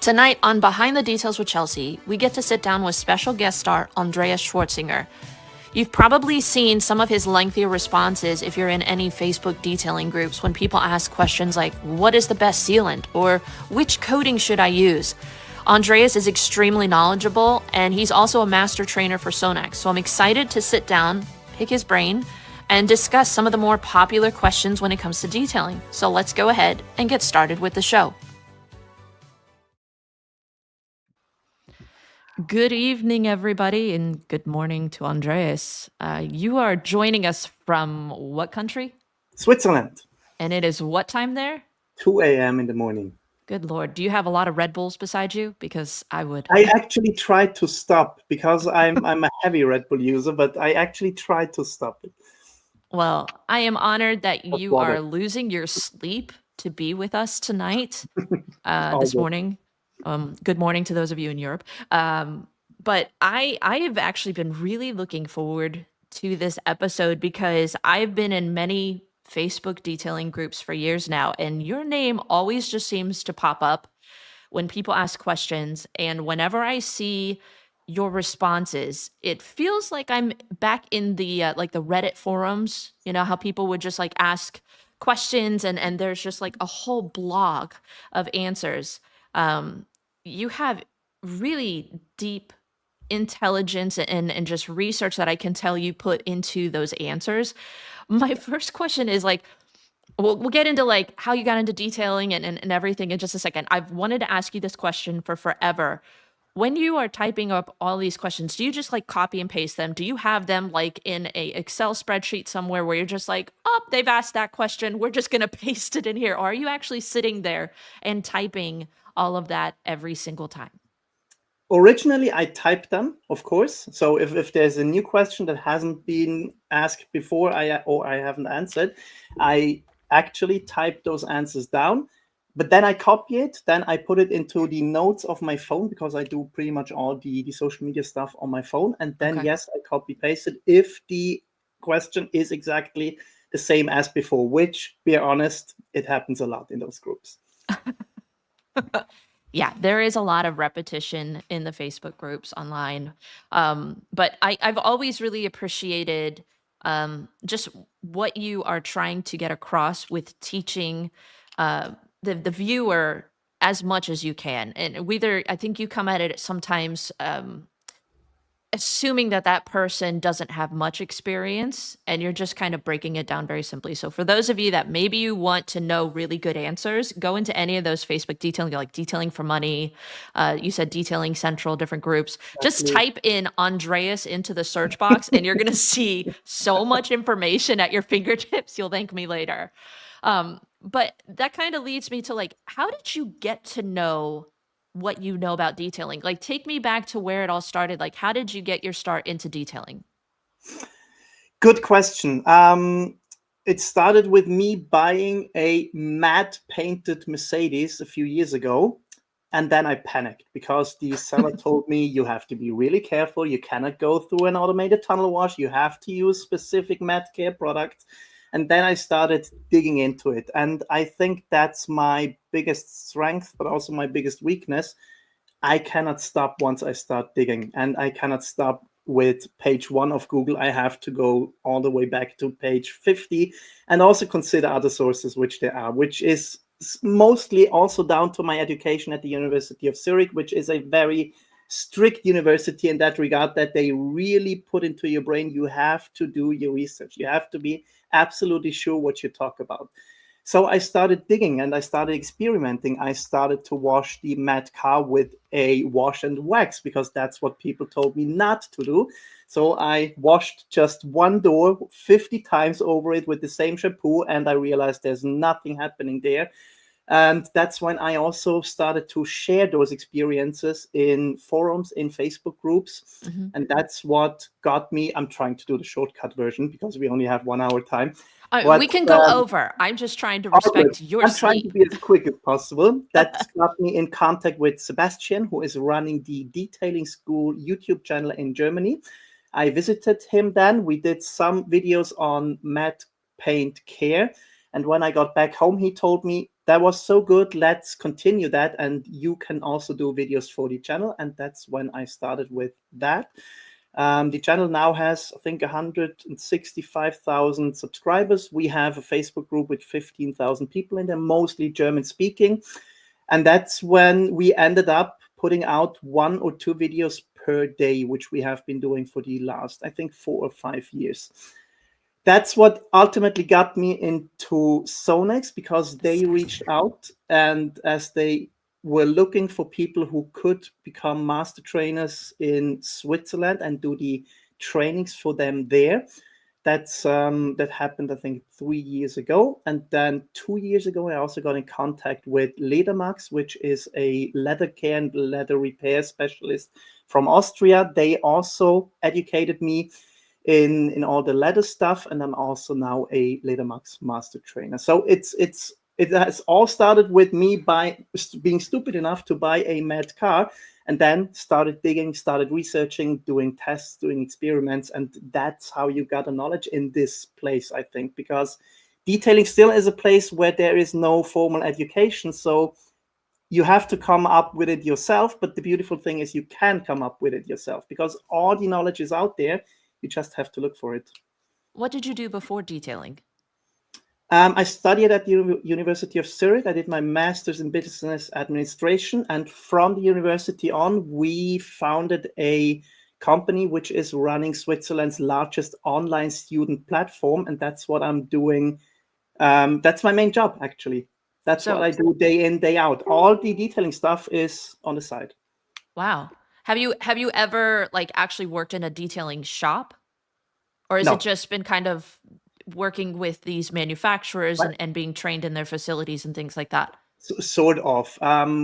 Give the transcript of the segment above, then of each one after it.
Tonight on Behind the Details with Chelsea, we get to sit down with special guest star Andreas Schwarzinger. You've probably seen some of his lengthier responses if you're in any Facebook detailing groups when people ask questions like, what is the best sealant? Or which coating should I use? Andreas is extremely knowledgeable, and he's also a master trainer for Sonax, so I'm excited to sit down, pick his brain, and discuss some of the more popular questions when it comes to detailing. So let's go ahead and get started with the show. Good evening, everybody, and good morning to Andreas. You are joining us from what country? Switzerland. And it is what time there? 2 a.m. in the morning. Good Lord. Do you have a lot of Red Bulls beside you? Because I would. I actually tried to stop because I'm a heavy Red Bull user, but I actually tried to stop it. Well, I am honored that you are losing your sleep to be with us tonight, this morning. Good morning to those of you in Europe. But I have actually been really looking forward to this episode because I've been in many Facebook detailing groups for years now, and your name always just seems to pop up when people ask questions. And whenever I see your responses, it feels like I'm back in the like the Reddit forums, you know, how people would just like ask questions and there's just like a whole blog of answers. You have really deep intelligence and just research that I can tell you put into those answers. My first question is like, we'll get into like how you got into detailing and everything in just a second. I've wanted to ask you this question for forever. When you are typing up all these questions, do you just like copy and paste them? Do you have them like in a Excel spreadsheet somewhere where you're just like, oh, they've asked that question, we're just going to paste it in here? Or are you actually sitting there and typing all of that every single time? Originally, I typed them, of course. So if there's a new question that hasn't been asked before or I haven't answered, I actually type those answers down. But then I copy it, then I put it into the notes of my phone because I do pretty much all the social media stuff on my phone. And then, yes, I copy paste it if the question is exactly the same as before, which, be honest, it happens a lot in those groups. Yeah, there is a lot of repetition in the Facebook groups online. But I've always really appreciated just what you are trying to get across with teaching the viewer as much as you can. And whether I think you come at it sometimes assuming that that person doesn't have much experience and you're just kind of breaking it down very simply. So for those of you that maybe you want to know really good answers, go into any of those Facebook detailing, like Detailing for Money. You said Detailing Central, different groups. Just type in Andreas into the search box and you're going to see so much information at your fingertips. You'll thank me later. But that kind of leads me to like, how did you get to know what you know about detailing? Like, take me back to where it all started. Like, how did you get your start into detailing? Good question. It started with me buying a matte painted Mercedes a few years ago. And then I panicked because the seller told me you have to be really careful. You cannot go through an automated tunnel wash. You have to use specific matte care products. And then I started digging into it. And I think that's my biggest strength, but also my biggest weakness. I cannot stop once I start digging, and I cannot stop with page 1 of Google. I have to go all the way back to page 50 and also consider other sources, which there are, which is mostly also down to my education at the University of Zurich, which is a very strict university in that regard, that they really put into your brain, you have to do your research. You have to be absolutely sure what you talk about. So I started digging and I started experimenting. I started to wash the matte car with a wash and wax because that's what people told me not to do. So I washed just one door 50 times over it with the same shampoo, and I realized there's nothing happening there. And that's when I also started to share those experiences in forums, in Facebook groups. Mm-hmm. And that's what got me. I'm trying to do the shortcut version because we only have 1 hour time. We can go over. I'm just trying to respect your sleep. I'm trying to be as quick as possible. That got me in contact with Sebastian, who is running the Detailing School YouTube channel in Germany. I visited him then. We did some videos on matte paint care. And when I got back home, he told me, that was so good, let's continue that, and you can also do videos for the channel. And that's when I started with that. The channel now has, I think, 165,000 subscribers. We have a Facebook group with 15,000 people in there, mostly German speaking. And that's when we ended up putting out 1 or 2 videos per day, which we have been doing for the last, I think, 4 or 5 years. That's what ultimately got me into Sonex, because they reached out, and as they were looking for people who could become master trainers in Switzerland and do the trainings for them there. That happened, I think, 3 years ago. And then 2 years ago, I also got in contact with Ledermax, which is a leather care and leather repair specialist from Austria. They also educated me in all the leather stuff, and I'm also now a Ledermax master trainer. So it has all started with me being stupid enough to buy a mad car, and then started digging, started researching, doing tests, doing experiments, and that's how you got a knowledge in this place, I think, because detailing still is a place where there is no formal education. So you have to come up with it yourself. But the beautiful thing is you can come up with it yourself, because all the knowledge is out there. You just have to look for it. What did you do before detailing? I studied at the University of Zurich. I did my master's in business administration. And from the university on, we founded a company which is running Switzerland's largest online student platform. And that's what I'm doing. That's my main job, actually. That's what I do day in, day out. All the detailing stuff is on the side. Wow. Have you ever like actually worked in a detailing shop? Or has No. it just been kind of working with these manufacturers and being trained in their facilities and things like that? Sort of.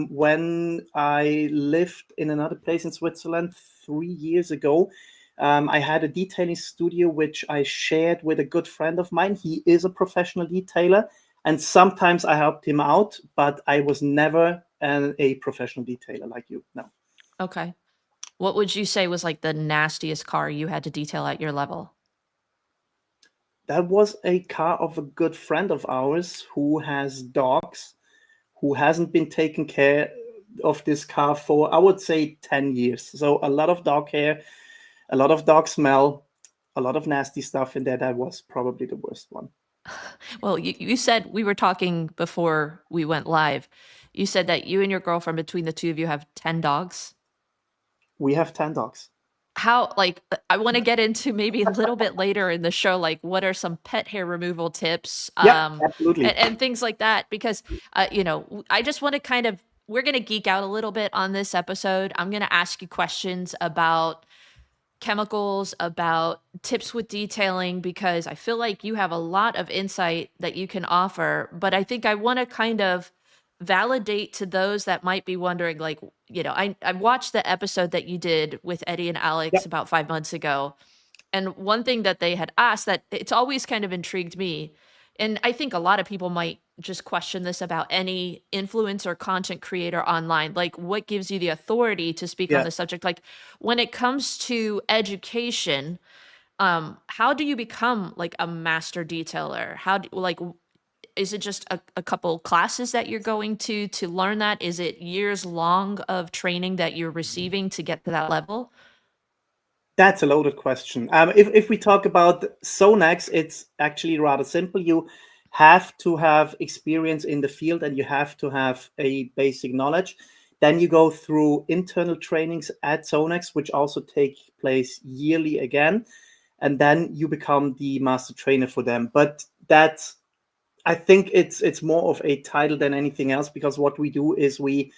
When I lived in another place in Switzerland 3 years ago, I had a detailing studio which I shared with a good friend of mine. He is a professional detailer, and sometimes I helped him out, but I was never a professional detailer like you. No. Okay. What would you say was like the nastiest car you had to detail at your level? That was a car of a good friend of ours who has dogs, who hasn't been taking care of this car for, I would say, 10 years. So a lot of dog hair, a lot of dog smell, a lot of nasty stuff in there. That was probably the worst one. Well, you said, we were talking before we went live. You said that you and your girlfriend, between the two of you, have 10 dogs. We have 10 dogs. How, like, I want to get into maybe a little bit later in the show, like what are some pet hair removal tips, Yeah, absolutely. and things like that, because, I just want to kind of, we're going to geek out a little bit on this episode. I'm going to ask you questions about chemicals, about tips with detailing, because I feel like you have a lot of insight that you can offer. But I think I want to kind of validate to those that might be wondering, like, I watched the episode that you did with Eddie and Alex Yeah. about 5 months ago. And one thing that they had asked that it's always kind of intrigued me, and I think a lot of people might just question this about any influencer content creator online, like what gives you the authority to speak on Yeah. the subject? Like when it comes to education, how do you become like a master detailer? Is it just a couple classes that you're going to learn that? Is it years long of training that you're receiving to get to that level? That's a loaded question. If we talk about Sonax, it's actually rather simple. You have to have experience in the field, and you have to have a basic knowledge. Then you go through internal trainings at Sonax, which also take place yearly again. And then you become the master trainer for them. But that's, I think it's more of a title than anything else, because what we do is we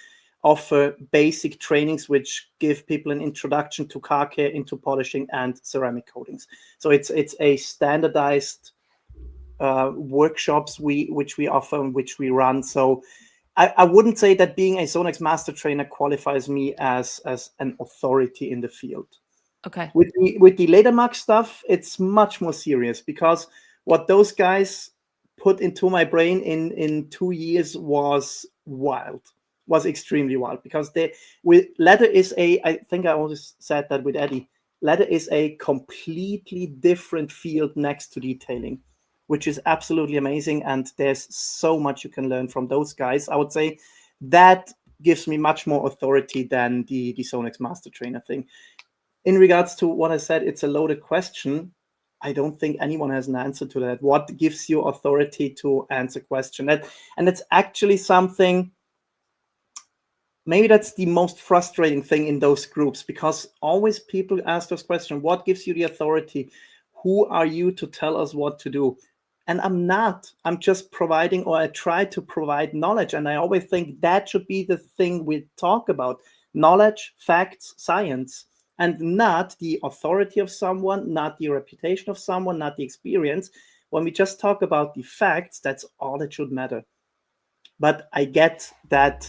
offer basic trainings which give people an introduction to car care, into polishing and ceramic coatings. So it's a standardized workshops which we offer and which we run. So I wouldn't say that being a Sonex master trainer qualifies me as an authority in the field. Okay. With the Ledermax stuff, it's much more serious, because what those guys put into my brain in 2 years was wild, was extremely wild, because with leather is I think I always said that with Eddie, leather is a completely different field next to detailing. which is absolutely amazing. And there's so much you can learn from those guys. I would say that gives me much more authority than the Sonex Master Trainer thing. In regards to what I said, it's a loaded question. I don't think anyone has an answer to that. What gives you authority to answer question? And it's actually something, maybe that's the most frustrating thing in those groups, because always people ask those questions, what gives you the authority? Who are you to tell us what to do? And I'm just providing, or I try to provide knowledge. And I always think that should be the thing we talk about: knowledge, facts, science, and not the authority of someone, not the reputation of someone, not the experience. When we just talk about the facts, that's all that should matter. But I get that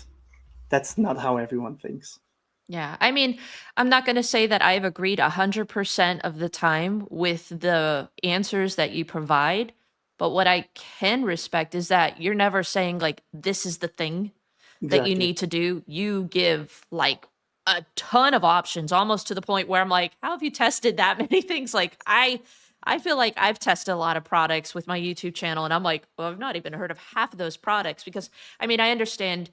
that's not how everyone thinks. Yeah. I mean, I'm not going to say that I've agreed 100% of the time with the answers that you provide, but what I can respect is that you're never saying, like, this is the thing that you Exactly. need to do. You give like a ton of options, almost to the point where I'm like, how have you tested that many things? Like, I feel like I've tested a lot of products with my YouTube channel, and I'm like, well, I've not even heard of half of those products. Because I mean, I understand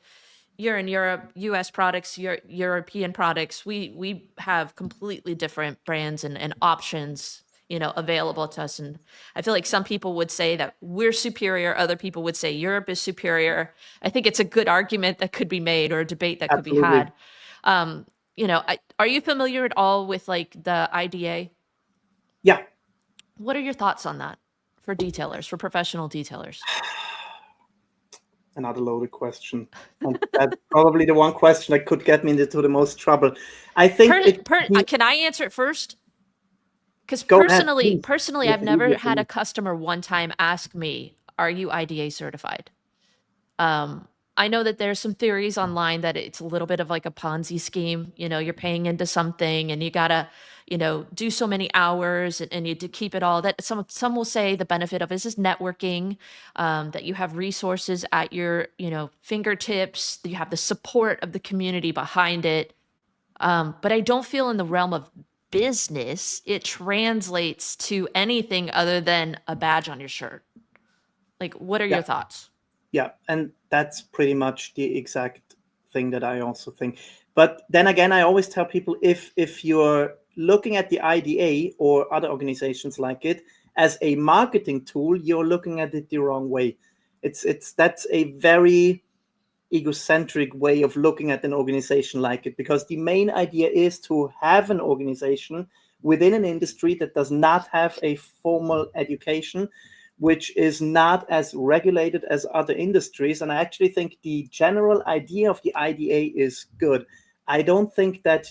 you're in Europe, US products, European products. We have completely different brands and options, available to us. And I feel like some people would say that we're superior, other people would say Europe is superior. I think it's a good argument that could be made, or a debate that could be Absolutely. had. Are you familiar at all with like the IDA? Yeah. What are your thoughts on that for detailers, for professional detailers? Another loaded question. And that's probably the one question that could get me into the most trouble. I think Can I answer it first? Because Go ahead, personally, please. personally, Make I've it never easier for had a me. customer one time ask me, "Are you IDA certified?" I know that there's some theories online that it's a little bit of like a Ponzi scheme. You're paying into something and you gotta, do so many hours and you to keep it all. That some will say the benefit of this is networking, that you have resources at your, fingertips, that you have the support of the community behind it. But I don't feel in the realm of business it translates to anything other than a badge on your shirt. Like, what are Yeah. your thoughts? Yeah, and that's pretty much the exact thing that I also think. But then again, I always tell people, if you're looking at the IDA or other organizations like it as a marketing tool, you're looking at it the wrong way. That's a very egocentric way of looking at an organization like it, because the main idea is to have an organization within an industry that does not have a formal education, which is not as regulated as other industries. And I actually think the general idea of the IDA is good. I don't think that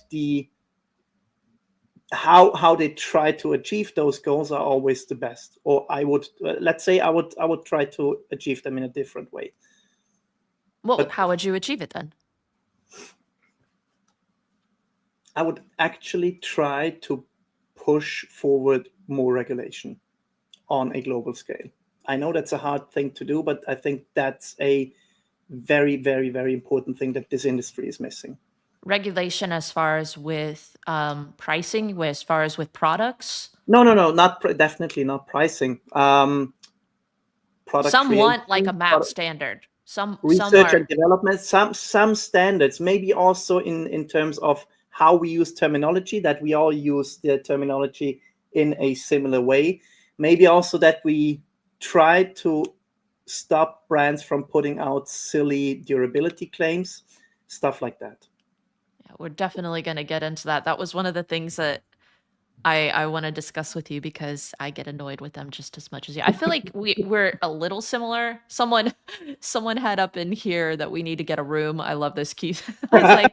how they try to achieve those goals are always the best. Or I would let's say I would try to achieve them in a different way. Well, how would you achieve it then? I would actually try to push forward more regulation on a global scale. I know that's a hard thing to do, but I think that's a very, very, very important thing that this industry is missing. Regulation as far as with pricing, as far as with products? No, definitely not pricing. Product Some creation, want like a MAP standard. Some research are. and development, some standards, maybe also in terms of how we use terminology, that we all use the terminology in a similar way. Maybe also that we try to stop brands from putting out silly durability claims, stuff like that. Yeah, we're definitely going to get into that. That was one of the things that I want to discuss with you, because I get annoyed with them just as much as you. I feel like we're a little similar. Someone had up in here that we need to get a room. I love this, Keith. I was like,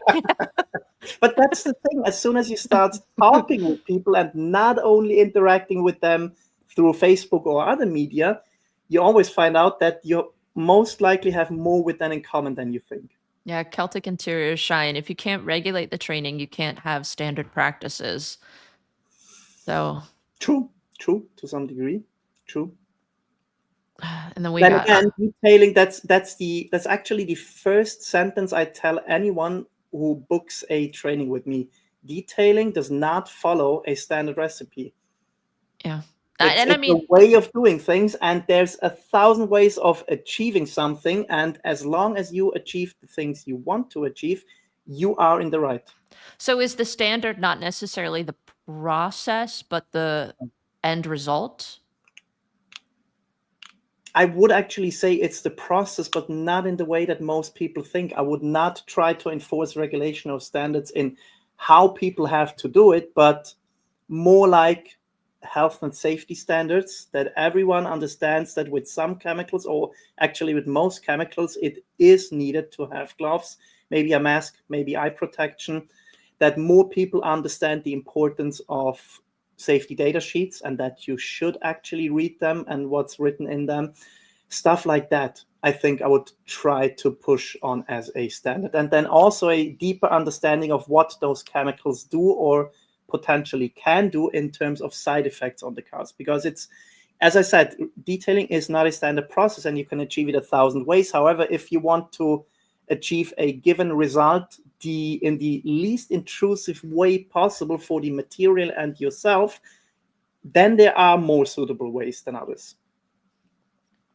But that's the thing. As soon as you start talking with people and not only interacting with them through Facebook or other media, you always find out that you most likely have more with them in common than you think. yeah, Celtic interiors shine. If you can't regulate the training, you can't have standard practices. So True, to some degree. True. and then we Then got again, detailing, that's actually the first sentence I tell anyone who books a training with me. Detailing does not follow a standard recipe. yeah. It's And I a mean, way of doing things, and there's 1,000 ways of achieving something. And as long as you achieve the things you want to achieve, you are in the right. so is the standard not necessarily the process, but the end result? I would actually say it's the process, but not in the way that most people think. I would not try to enforce regulation or standards in how people have to do it, but more like health and safety standards, that everyone understands that with some chemicals, or actually with most chemicals, it is needed to have gloves, maybe a mask, maybe eye protection, that more people understand the importance of safety data sheets and that you should actually read them and what's written in them. Stuff like that, I think I would try to push on as a standard. And then also a deeper understanding of what those chemicals do or potentially can do in terms of side effects on the cars. Because it's, as I said, detailing is not a standard process and you can achieve it 1,000 ways. However, if you want to achieve a given result in the least intrusive way possible for the material and yourself, then there are more suitable ways than others.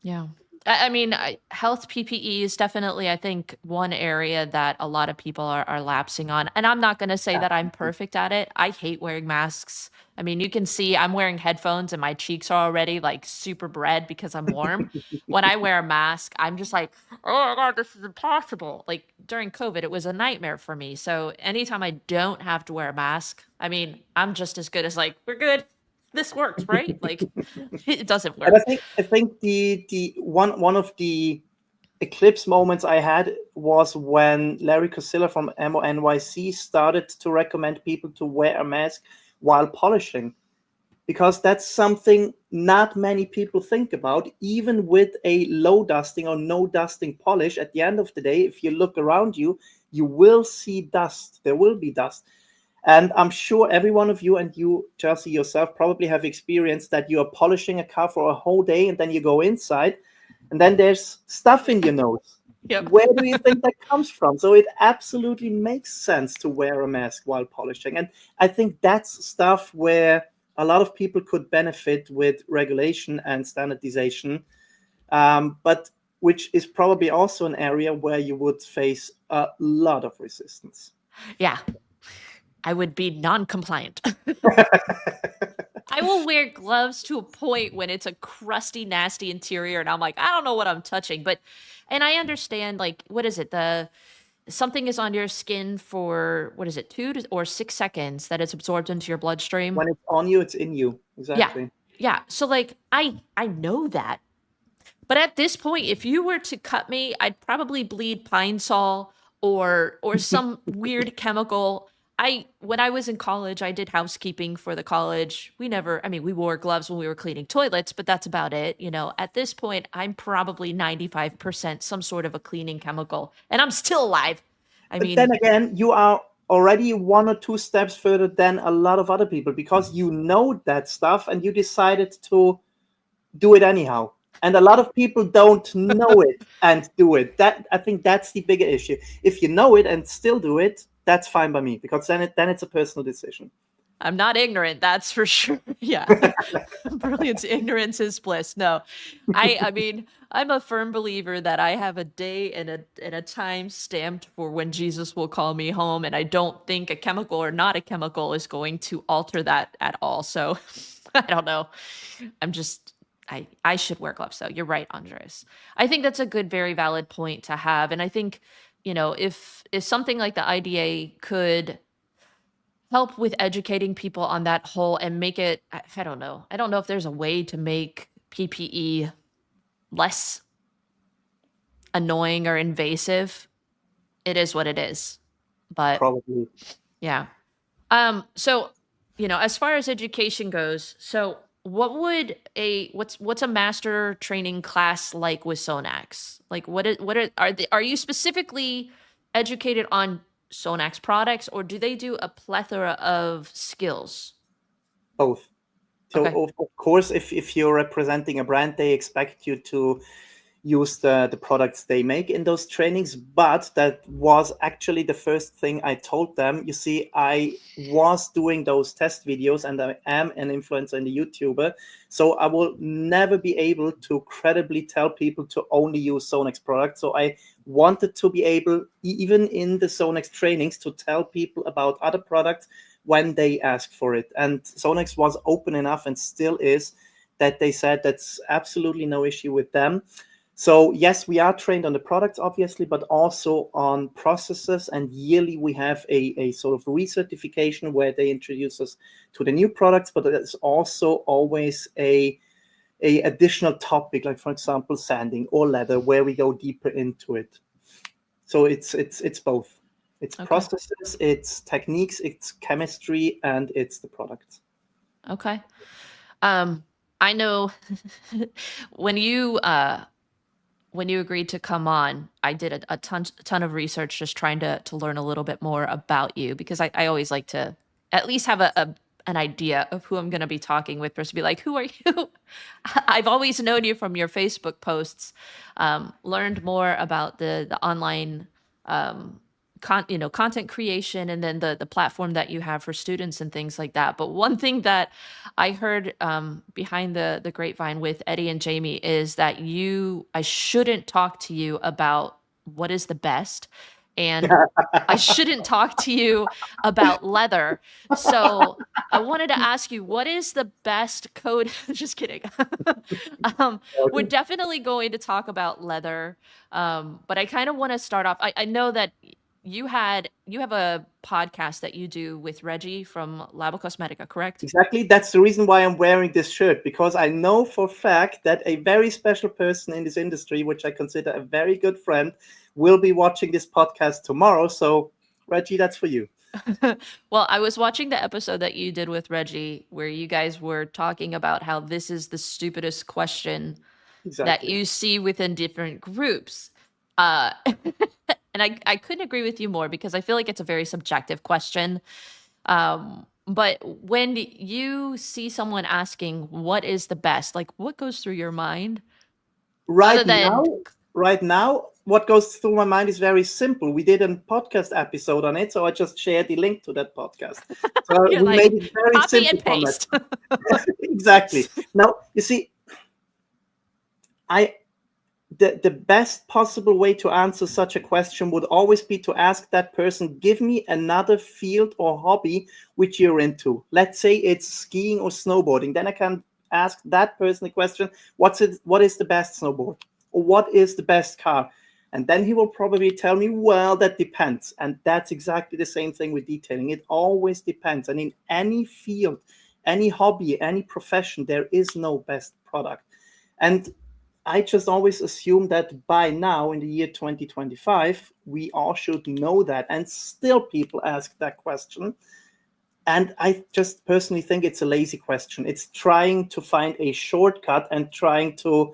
Yeah. I mean, health PPE is definitely, I think, one area that a lot of people are lapsing on. And I'm not going to say that I'm perfect at it. I hate wearing masks. I mean, you can see I'm wearing headphones and my cheeks are already like super red because I'm warm. When I wear a mask, I'm just like, oh my God, this is impossible. Like during COVID, it was a nightmare for me. So anytime I don't have to wear a mask, I mean, I'm just as good as like, we're good. This works, right? Like it doesn't And work. I think the one of the eclipse moments I had was when Larry Cosilla from MONYC started to recommend people to wear a mask while polishing, because that's something not many people think about. Even with a low dusting or no dusting polish, at the end of the day, if you look around you, you will see dust. There will be dust. And I'm sure every one of you, and you, Chelsea, yourself, probably have experienced that you are polishing a car for a whole day and then you go inside and then there's stuff in your nose. Yep. Where do you think that comes from? So it absolutely makes sense to wear a mask while polishing. And I think that's stuff where a lot of people could benefit with regulation and standardization, but which is probably also an area where you would face a lot of resistance. Yeah. I would be non-compliant. I will wear gloves to a point when it's a crusty, nasty interior, and I'm like, I don't know what I'm touching. And I understand, like, what is it? Something is on your skin for what is it, 2 or 6 seconds that it's absorbed into your bloodstream. When it's on you, it's in you. Yeah, Exactly. yeah. So like, I know that, but at this point, if you were to cut me, I'd probably bleed pine sol or some weird chemical. When I was in college, I did housekeeping for the college. I mean, we wore gloves when we were cleaning toilets, but that's about it. You know, at this point, I'm probably 95% some sort of a cleaning chemical, and I'm still alive. I But then mean, again, you are already 1 or 2 steps further than a lot of other people because you know that stuff and you decided to do it anyhow. And a lot of people don't know it and do it. That, I think that's the bigger issue. If you know it and still do it, that's fine by me, because then it's a personal decision. I'm not ignorant, that's for sure. Yeah. Brilliance, ignorance is bliss. No. I mean, I'm a firm believer that I have a day and a time stamped for when Jesus will call me home, and I don't think a chemical or not a chemical is going to alter that at all. So, I don't know. I'm just I should wear gloves though. You're right, Andres. I think that's a good, very valid point to have. And I think, if something like the IDA could help with educating people on that whole and make it, I don't know. I don't know if there's a way to make PPE less annoying or invasive. It is what it is. But Probably. yeah. So, as far as education goes, so what's a master training class like with Sonax? Like are you specifically educated on Sonax products, or do they do a plethora of skills? Both. So Okay. of course, if you're representing a brand, they expect you to use the products they make in those trainings. But that was actually the first thing I told them. You see, I was doing those test videos and I am an influencer and a YouTuber. So I will never be able to credibly tell people to only use Sonex products. So I wanted to be able, even in the Sonex trainings, to tell people about other products when they ask for it. And Sonex was open enough, and still is, that they said that's absolutely no issue with them. So yes, we are trained on the products, obviously, but also on processes. And yearly we have a sort of recertification where they introduce us to the new products, but there's also always a additional topic, like for example, sanding or leather, where we go deeper into it. So it's both. It's Okay. processes, it's techniques, it's chemistry, and it's the products. Okay. I know when you agreed to come on, I did a ton of research just trying to learn a little bit more about you, because I always like to at least have an idea of who I'm going to be talking with, versus be like, who are you? I've always known you from your Facebook posts, learned more about the online content creation, and then the platform that you have for students and things like that. But one thing that I heard behind the grapevine with Eddie and Jamie is that I shouldn't talk to you about what is the best, and I shouldn't talk to you about leather. So I wanted to ask you, what is the best code? Just kidding. We're definitely going to talk about leather, but I kind of want to start off. I know that you have a podcast that you do with Reggie from Labo Cosmetica, correct? Exactly. That's the reason why I'm wearing this shirt, because I know for a fact that a very special person in this industry, which I consider a very good friend, will be watching this podcast tomorrow. So, Reggie, that's for you. Well, I was watching the episode that you did with Reggie where you guys were talking about how this is the stupidest question that you see within different groups. And I couldn't agree with you more, because I feel like it's a very subjective question. But when you see someone asking what is the best, like what goes through your mind? Right now, what goes through my mind is very simple. We did a podcast episode on it, so I just shared the link to that podcast. So we made it very copy simple and paste. Exactly. Now, you see, the best possible way to answer such a question would always be to ask that person, give me another field or hobby which you're into. Let's say it's skiing or snowboarding. Then I can ask that person the question, what is the best snowboard? Or what is the best car? And then he will probably tell me, well, that depends. And that's exactly the same thing with detailing. It always depends. And in any field, any hobby, any profession, there is no best product. And I just always assume that by now, in the year 2025, we all should know that. And still people ask that question. And I just personally think it's a lazy question. It's trying to find a shortcut and trying to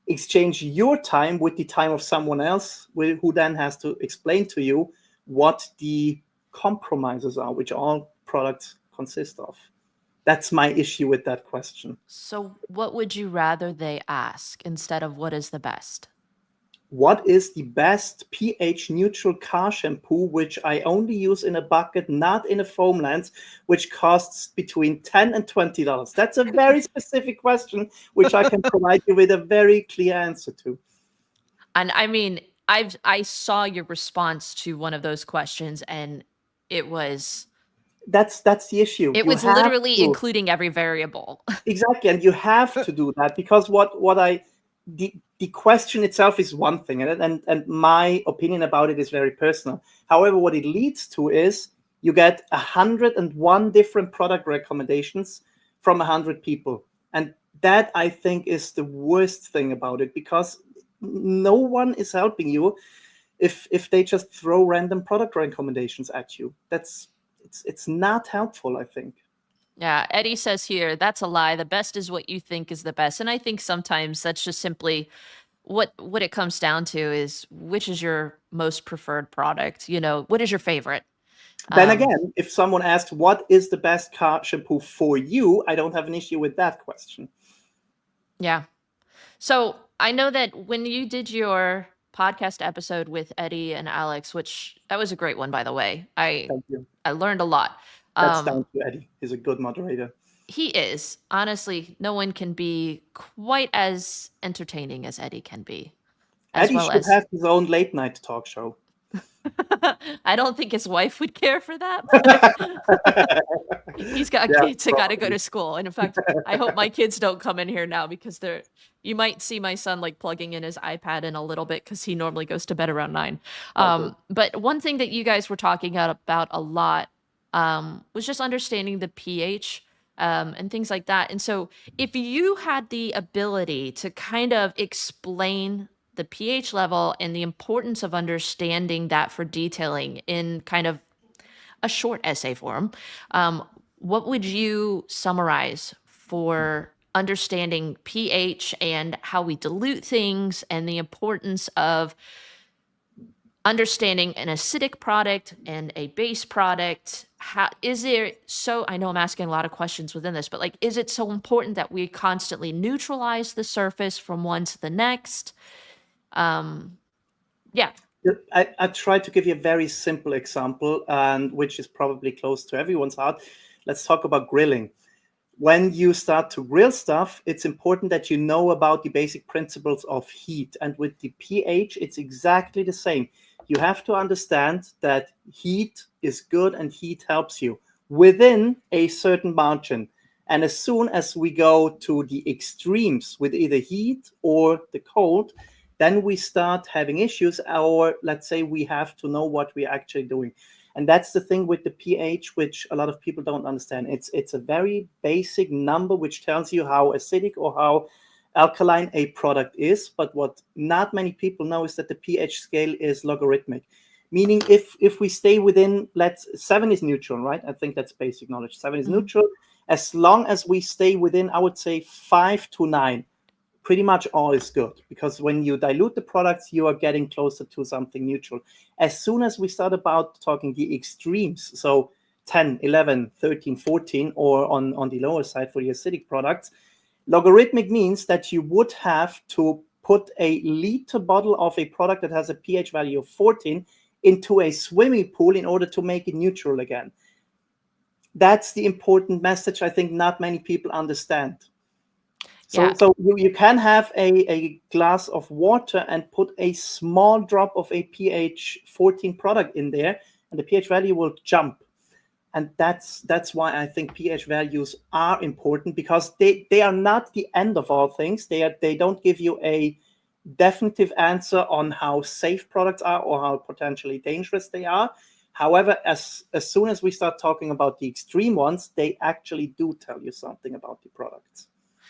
exchange your time with the time of someone else, who then has to explain to you what the compromises are, which all products consist of. That's my issue with that question. So what would you rather they ask instead of what is the best? What is the best pH neutral car shampoo, which I only use in a bucket, not in a foam lens, which costs between $10 and $20? That's a very specific question, which I can provide you with a very clear answer to. And I mean, I saw your response to one of those questions, and it was that's the issue. It was literally including every variable. Exactly, and you have to do that, because the question itself is one thing, and my opinion about it is very personal. However, what it leads to is you get 101 different product recommendations from 100 people, and that, I think, is the worst thing about it, because no one is helping you if they just throw random product recommendations at you. It's not helpful, I think. Yeah, Eddie says here, that's a lie. The best is what you think is the best. And I think sometimes that's just simply what it comes down to is, which is your most preferred product? You know, what is your favorite? Then again, if someone asks what is the best car shampoo for you, I don't have an issue with that question. Yeah. So I know that when you did your podcast episode with Eddie and Alex, which that was a great one, by the way. Thank you. I learned a lot. That's down to Eddie. He's a good moderator. He is. Honestly, no one can be quite as entertaining as Eddie can be. As Eddie well should as have his own late night talk show. I don't think his wife would care for that, but he's got kids that got to go to school. And in fact, I hope my kids don't come in here now because you might see my son like plugging in his iPad in a little bit because he normally goes to bed around 9. But one thing that you guys were talking about a lot was just understanding the pH and things like that. And so if you had the ability to kind of explain the pH level and the importance of understanding that for detailing in kind of a short essay form, what would you summarize for understanding pH and how we dilute things and the importance of understanding an acidic product and a base product? How is there, so I know I'm asking a lot of questions within this, but like, is it so important that we constantly neutralize the surface from one to the next? Yeah. I try to give you a very simple example, and which is probably close to everyone's heart. Let's talk about grilling. When you start to grill stuff, it's important that you know about the basic principles of heat. And with the pH, it's exactly the same. You have to understand that heat is good and heat helps you within a certain margin. And as soon as we go to the extremes with either heat or the cold, then we start having issues, or let's say we have to know what we're actually doing. And that's the thing with the pH, which a lot of people don't understand. It's a very basic number which tells you how acidic or how alkaline a product is. But what not many people know is that the pH scale is logarithmic. Meaning if we stay within, 7 is neutral, right? I think that's basic knowledge. 7 is neutral. As long as we stay within, I would say 5 to 9, pretty much all is good, because when you dilute the products, you are getting closer to something neutral. As soon as we start about talking the extremes, so 10, 11, 13, 14, or on the lower side for the acidic products, logarithmic means that you would have to put a liter bottle of a product that has a pH value of 14 into a swimming pool in order to make it neutral again. That's the important message I think not many people understand. So you can have a glass of water and put a small drop of a pH 14 product in there, and the pH value will jump. And that's why I think pH values are important, because they are not the end of all things. They don't give you a definitive answer on how safe products are or how potentially dangerous they are. However, as soon as we start talking about the extreme ones, they actually do tell you something about the products.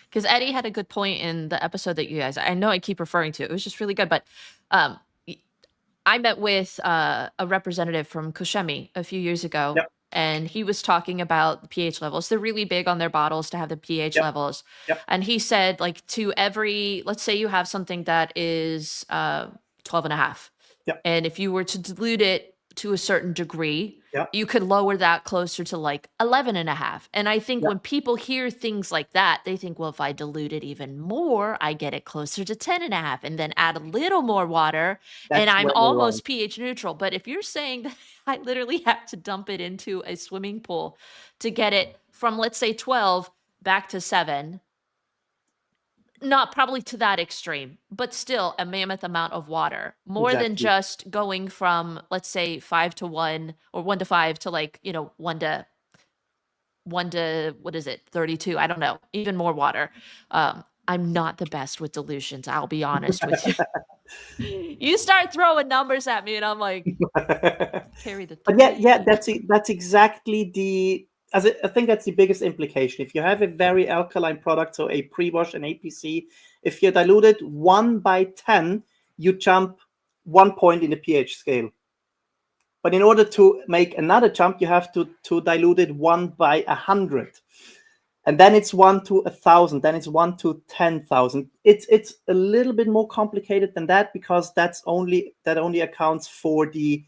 Because Eddie had a good point in the episode that you guys, I know I keep referring to, it was just really good, but I met with a representative from Koshemi a few years ago, and he was talking about the pH levels. They're really big on their bottles to have the pH levels. And he said, like, to every, let's say you have something that is 12 and a half. And if you were to dilute it to a certain degree, you could lower that closer to like 11 and a half. And I think when people hear things like that, they think, well, if I dilute it even more, I get it closer to 10 and a half, and then add a little more water and I'm almost pH neutral. But if you're saying that I literally have to dump it into a swimming pool to get it from, let's say 12 back to 7, not probably to that extreme, but still a mammoth amount of water, more than just going from, let's say 5 to 1 or 1 to 5 to like, 1 to what is it, 32? I don't know, even more water. I'm not the best with dilutions, I'll be honest with you. You start throwing numbers at me and I'm like, carry the 3. But yeah, that's exactly the, I think that's the biggest implication. If you have a very alkaline product, so a pre-wash and APC, if you dilute it 1 by 10, you jump 1 point in the pH scale. But in order to make another jump, you have to dilute it 1 by 100. And then it's 1 to 1,000. Then it's 1 to 10,000. It's a little bit more complicated than that, because that only accounts for the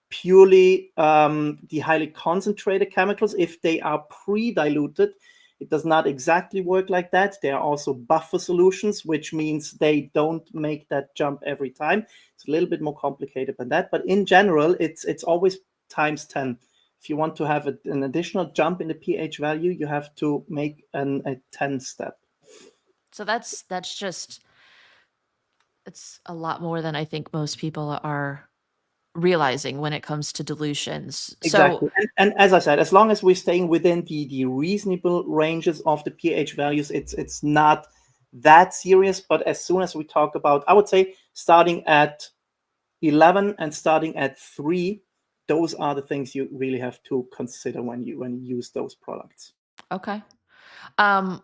purely the highly concentrated chemicals. If they are pre-diluted, It does not exactly work like that. There are also buffer solutions, which means they don't make that jump every time. It's a little bit more complicated than that, but in general, it's always times 10. If you want to have an additional jump in the pH value, you have to make a 10 step. So that's just, it's a lot more than I think most people are realizing when it comes to dilutions. Exactly. So, And as I said, as long as we're staying within the reasonable ranges of the pH values, it's not that serious. But as soon as we talk about, I would say starting at 11 and starting at 3, those are the things you really have to consider when you use those products. okay. Um,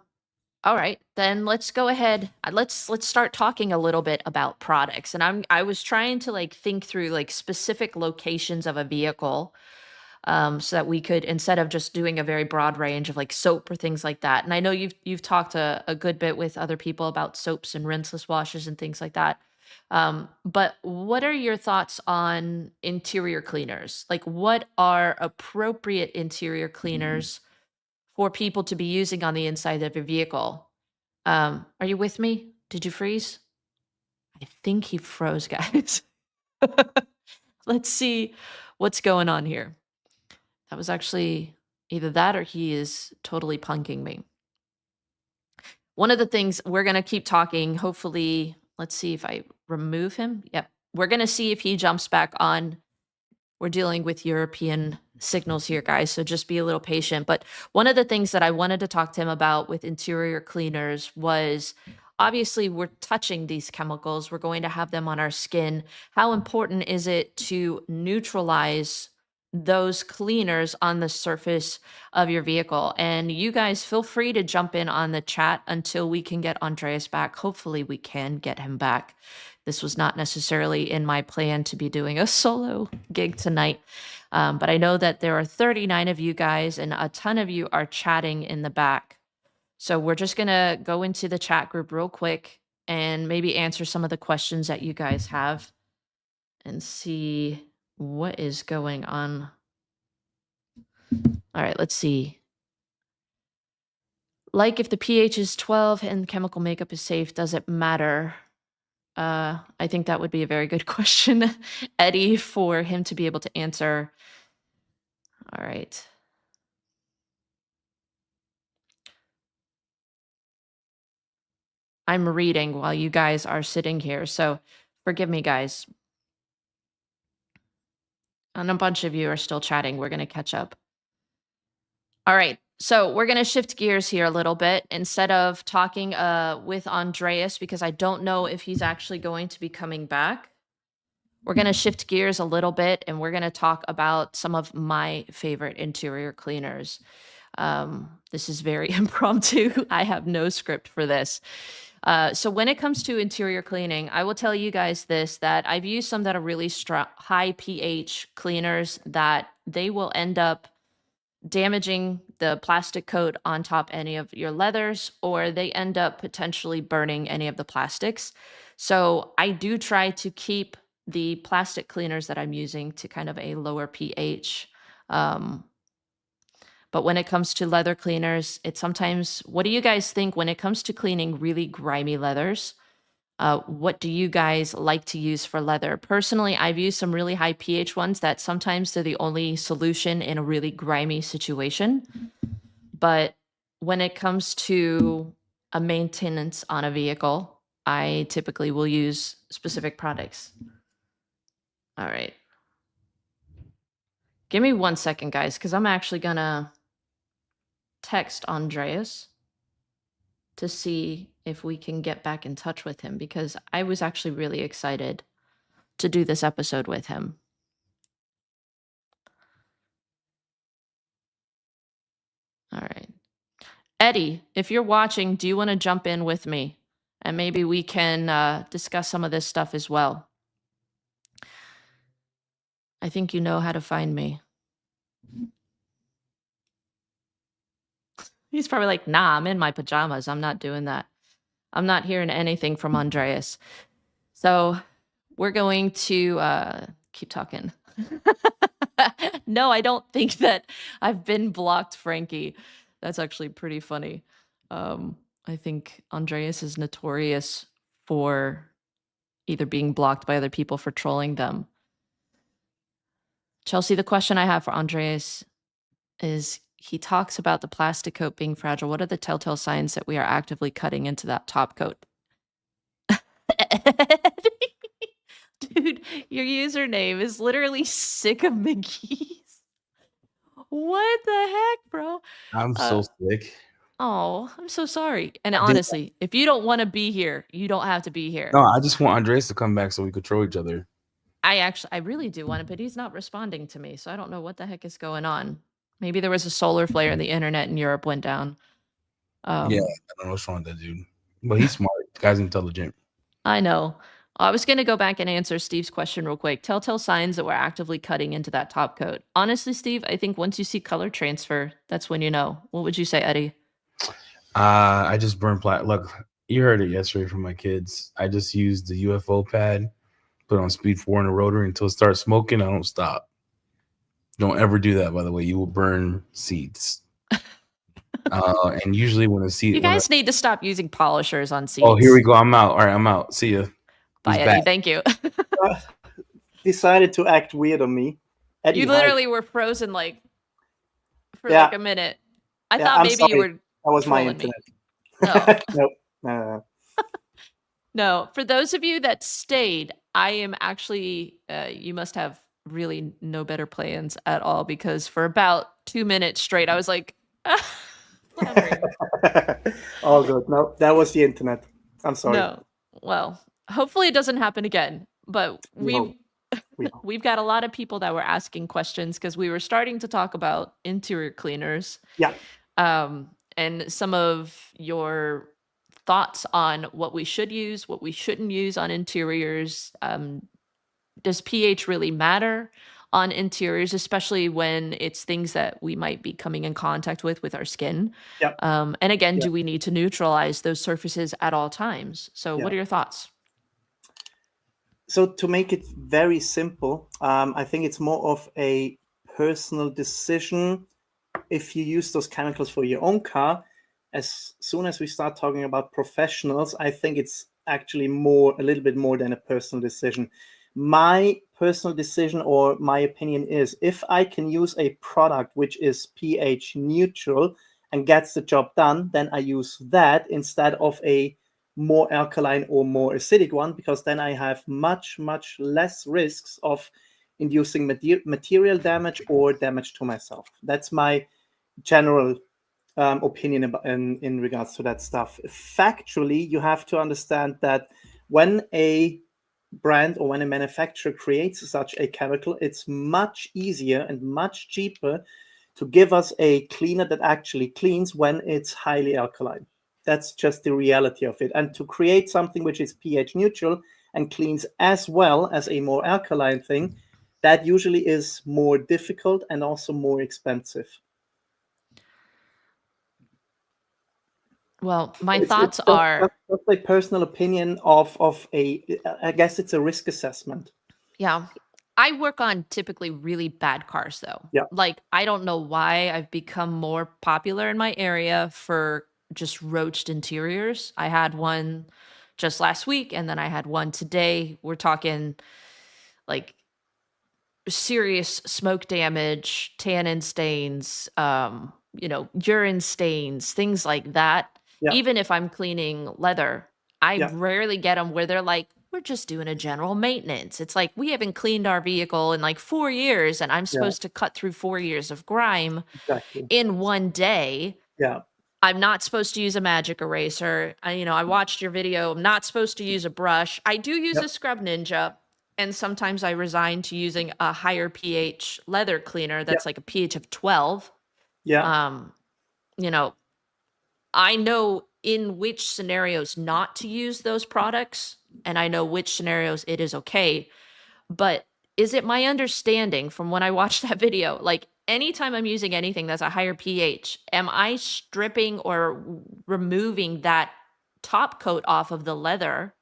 all right, then let's go ahead. Let's start talking a little bit about products. And I was trying to like think through like specific locations of a vehicle, so that we could, instead of just doing a very broad range of like soap or things like that. And I know you've talked a good bit with other people about soaps and rinseless washes and things like that. But what are your thoughts on interior cleaners? Like, what are appropriate interior cleaners for people to be using on the inside of your vehicle? Are you with me? Did you freeze? I think he froze, guys. Let's see what's going on here. That was actually either that or he is totally punking me. One of the things we're going to keep talking, hopefully, let's see if I remove him. Yep. We're going to see if he jumps back on. We're dealing with European signals here, guys, so just be a little patient. But one of the things that I wanted to talk to him about with interior cleaners was, obviously we're touching these chemicals, we're going to have them on our skin. How important is it to neutralize those cleaners on the surface of your vehicle? And you guys feel free to jump in on the chat until we can get Andreas back. Hopefully we can get him back. This was not necessarily in my plan to be doing a solo gig tonight. But I know that there are 39 of you guys and a ton of you are chatting in the back. So we're just going to go into the chat group real quick and maybe answer some of the questions that you guys have and see what is going on. All right, let's see. Like, if the pH is 12 and chemical makeup is safe, does it matter? I think that would be a very good question, Eddie, for him to be able to answer. All right. I'm reading while you guys are sitting here, so forgive me, guys. And a bunch of you are still chatting. We're going to catch up. All right. So we're going to shift gears here a little bit. Instead of talking with Andreas, because I don't know if he's actually going to be coming back, we're going to shift gears a little bit and we're going to talk about some of my favorite interior cleaners. This is very impromptu. I have no script for this. So when it comes to interior cleaning, I will tell you guys this, that I've used some that are really high pH cleaners that they will end up damaging the plastic coat on top any of your leathers, or they end up potentially burning any of the plastics. So I do try to keep the plastic cleaners that I'm using to kind of a lower pH. But when it comes to leather cleaners, it sometimes, what do you guys think when it comes to cleaning really grimy leathers? What do you guys like to use for leather? Personally, I've used some really high pH ones that sometimes they're the only solution in a really grimy situation. But when it comes to a maintenance on a vehicle, I typically will use specific products. All right. Give me 1 second, guys, because I'm actually going to text Andreas to see if we can get back in touch with him, because I was actually really excited to do this episode with him. All right. Eddie, if you're watching, do you want to jump in with me? And maybe we can discuss some of this stuff as well. I think you know how to find me. He's probably like, nah, I'm in my pajamas. I'm not doing that. I'm not hearing anything from Andreas. So we're going to keep talking. No, I don't think that I've been blocked, Frankie. That's actually pretty funny. I think Andreas is notorious for either being blocked by other people for trolling them. Chelsea, the question I have for Andreas is he talks about the plastic coat being fragile. What are the telltale signs that we are actively cutting into that top coat? Dude, your username is literally sick of McGee's. What the heck, bro? I'm so sick. Oh, I'm so sorry. And honestly, if you don't want to be here, you don't have to be here. No, I just want Andreas to come back so we control each other. I really do want it, but he's not responding to me, so I don't know what the heck is going on. Maybe there was a solar flare and the internet in Europe went down. Yeah, I don't know what's wrong with that dude. But he's smart. The guy's intelligent. I know. I was going to go back and answer Steve's question real quick. Telltale signs that we're actively cutting into that top coat. Honestly, Steve, I think once you see color transfer, that's when you know. What would you say, Eddie? I just burned Look, you heard it yesterday from my kids. I just used the UFO pad, put on speed 4 in the rotary until it starts smoking. I don't stop. Don't ever do that, by the way. You will burn seeds. And usually when a seed... You guys need to stop using polishers on seeds. Oh, here we go. I'm out. All right, I'm out. See ya. Bye, Eddie. Thank you. Decided to act weird on me. Eddie, you literally were frozen for like a minute. I thought maybe you were... That was my internet. No. No. No, for those of you that stayed, I am actually, you must have really no better plans at all, because for about 2 minutes straight, I was like, all good. No, that was the internet. I'm sorry. No, well, hopefully it doesn't happen again, but we've got a lot of people that were asking questions because we were starting to talk about interior cleaners. Yeah. And some of your thoughts on what we should use, what we shouldn't use on interiors. Does pH really matter on interiors, especially when it's things that we might be coming in contact with our skin? Yeah. And again, do we need to neutralize those surfaces at all times? So what are your thoughts? So to make it very simple, I think it's more of a personal decision. If you use those chemicals for your own car, as soon as we start talking about professionals, I think it's actually a little bit more than a personal decision. My personal decision or my opinion is, if I can use a product which is pH neutral and gets the job done, then I use that instead of a more alkaline or more acidic one, because then I have much, much less risks of inducing material damage or damage to myself. That's my general opinion in regards to that stuff. Factually, you have to understand that when a brand or when a manufacturer creates such a chemical, it's much easier and much cheaper to give us a cleaner that actually cleans when it's highly alkaline. That's just the reality of it. And to create something which is pH neutral and cleans as well as a more alkaline thing, that usually is more difficult and also more expensive. Well, my thoughts are... That's my personal opinion of I guess it's a risk assessment. Yeah. I work on typically really bad cars, though. Yeah. Like, I don't know why I've become more popular in my area for just roached interiors. I had one just last week, and then I had one today. We're talking like serious smoke damage, tannin stains, urine stains, things like that. Yeah. Even if I'm cleaning leather, I rarely get them where they're like, we're just doing a general maintenance. It's like, we haven't cleaned our vehicle in like 4 years, and I'm supposed to cut through 4 years of grime in one day. Yeah. I'm not supposed to use a magic eraser. I watched your video. I'm not supposed to use a brush. I do use a Scrub Ninja, and sometimes I resign to using a higher pH leather cleaner that's like a pH of 12. Yeah. I know in which scenarios not to use those products, and I know which scenarios it is okay. But is it my understanding from when I watched that video, like anytime I'm using anything that's a higher pH, am I stripping or removing that top coat off of the leather,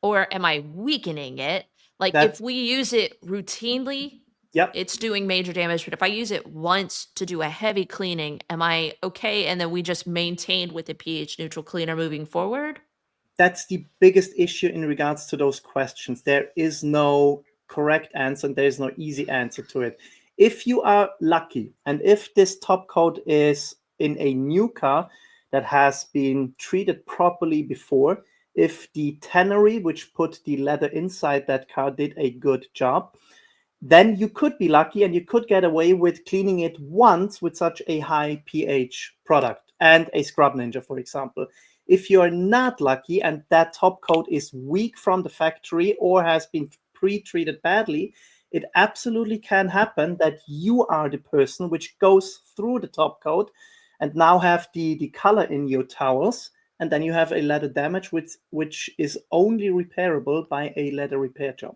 or am I weakening it? Like, if we use it routinely, Yep. It's doing major damage, but if I use it once to do a heavy cleaning, am I okay? And then we just maintained with the pH neutral cleaner moving forward? That's the biggest issue in regards to those questions. There is no correct answer and there is no easy answer to it. If you are lucky, and if this top coat is in a new car that has been treated properly before, if the tannery, which put the leather inside that car, did a good job, then you could be lucky and you could get away with cleaning it once with such a high pH product and a Scrub Ninja, for example. If you're not lucky and that top coat is weak from the factory or has been pre-treated badly, it absolutely can happen that you are the person which goes through the top coat and now have the color in your towels, and then you have a leather damage which is only repairable by a leather repair job.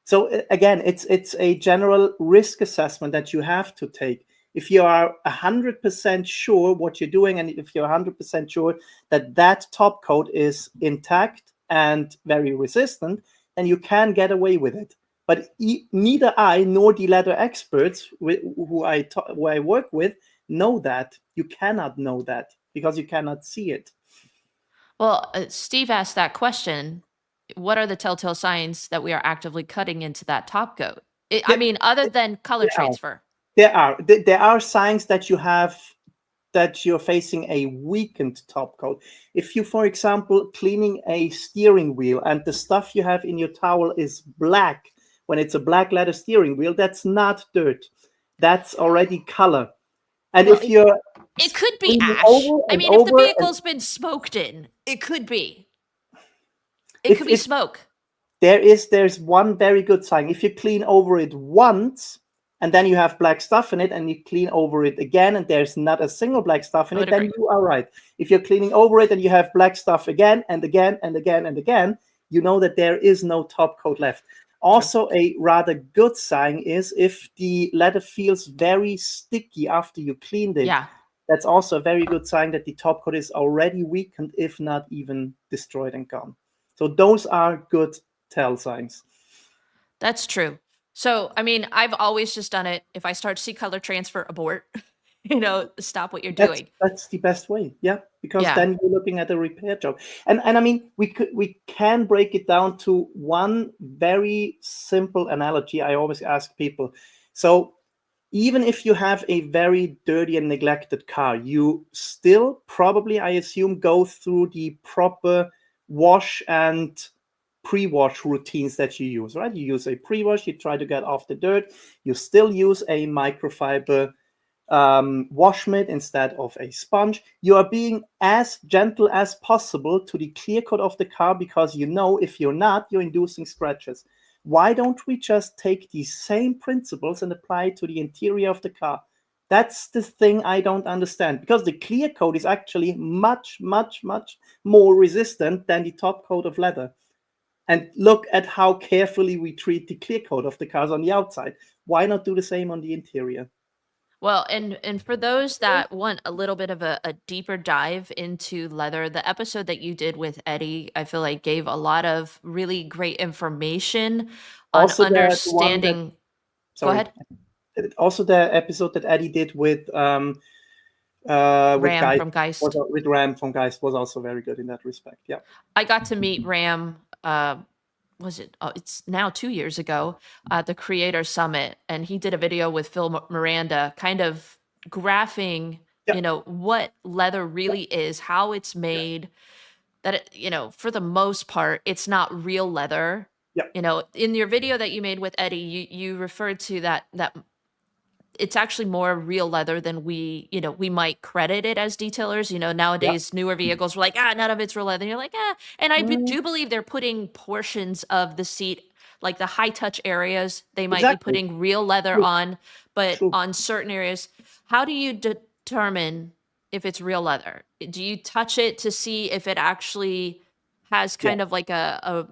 So again, it's a general risk assessment that you have to take. If you are 100% sure what you're doing, and if you're 100% sure that that top coat is intact and very resistant, then you can get away with it. But neither I nor the leather experts who I work with know that. You cannot know that because you cannot see it. Well, Steve asked that question. What are the telltale signs that we are actively cutting into that top coat? I mean, other than color transfer. There are signs that you're facing a weakened top coat. If you, for example, cleaning a steering wheel and the stuff you have in your towel is black, when it's a black leather steering wheel, that's not dirt. That's already color. And well, it could be ash. I mean, if the vehicle's been smoked in, it could be. It could be smoke. There's one very good sign. If you clean over it once, and then you have black stuff in it, and you clean over it again, and there's not a single black stuff in it, then you are right. If you're cleaning over it and you have black stuff again and again and again and again, you know that there is no top coat left. Also, a rather good sign is if the leather feels very sticky after you cleaned it. Yeah. That's also a very good sign that the top coat is already weakened, if not even destroyed and gone. So those are good tell signs. That's true. So, I mean, I've always just done it. If I start to see color transfer, abort, stop what you're doing. That's the best way. Yeah. Because then you're looking at a repair job. And I mean, we can break it down to one very simple analogy I always ask people. So even if you have a very dirty and neglected car, you still probably, I assume, go through the proper wash and pre-wash routines that you use, right? You use a pre-wash, you try to get off the dirt, you still use a microfiber wash mitt instead of a sponge. You are being as gentle as possible to the clear coat of the car because you know if you're not, you're inducing scratches. Why don't we just take these same principles and apply it to the interior of the car? That's the thing I don't understand, because the clear coat is actually much, much, much more resistant than the top coat of leather. And look at how carefully we treat the clear coat of the cars on the outside. Why not do the same on the interior? Well, and for those that want a little bit of a deeper dive into leather, the episode that you did with Eddie, I feel like gave a lot of really great information on Also understanding. Go ahead. Also, the episode that Eddie did with Ram from Geist. With Ram from Geist was also very good in that respect. Yeah, I got to meet Ram. It's now 2 years ago at the Creator Summit, and he did a video with Phil Miranda, kind of graphing, what leather really is, how it's made. That for the most part, it's not real leather. Yeah. In your video that you made with Eddie, you referred to that it's actually more real leather than we might credit it as detailers. Nowadays, newer vehicles were like, none of it's real leather. And you're like, And I do believe they're putting portions of the seat, like the high touch areas, they might be putting real leather on, but on certain areas, how do you determine if it's real leather? Do you touch it to see if it actually has kind of like a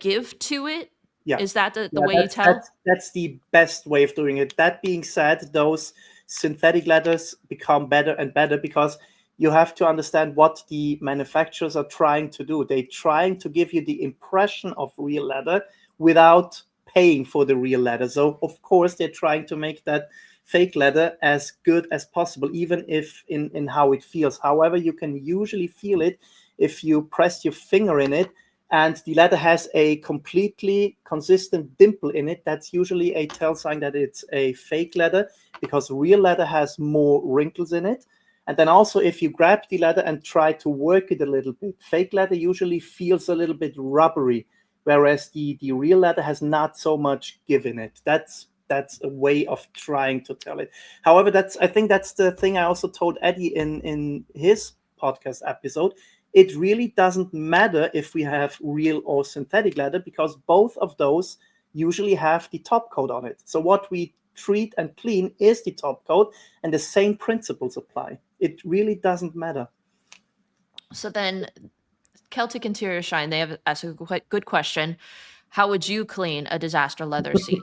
give to it? Yeah. Is that the way you tell? That's the best way of doing it. That being said, those synthetic leathers become better and better because you have to understand what the manufacturers are trying to do. They're trying to give you the impression of real leather without paying for the real leather. So of course they're trying to make that fake leather as good as possible, even if in how it feels. However, you can usually feel it if you press your finger in it and the leather has a completely consistent dimple in it. That's usually a tell sign that it's a fake leather, because real leather has more wrinkles in it. And then also, if you grab the leather and try to work it a little bit, fake leather usually feels a little bit rubbery, whereas the real leather has not so much give in it. That's a way of trying to tell it. However, I think that's the thing I also told Eddie in his podcast episode. It really doesn't matter if we have real or synthetic leather, because both of those usually have the top coat on it. So what we treat and clean is the top coat, and the same principles apply. It really doesn't matter. So then Celtic Interior Shine, they have asked a good question. How would you clean a disaster leather seat?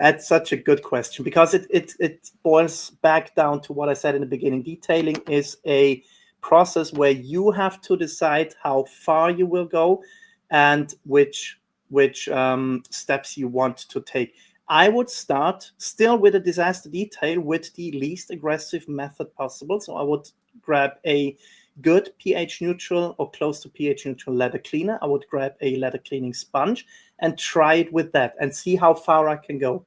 That's such a good question, because it boils back down to what I said in the beginning. Detailing is a process where you have to decide how far you will go and which steps you want to take. I would start still with a disaster detail with the least aggressive method possible. So I would grab a good pH neutral or close to pH neutral leather cleaner. I would grab a leather cleaning sponge and try it with that and see how far I can go.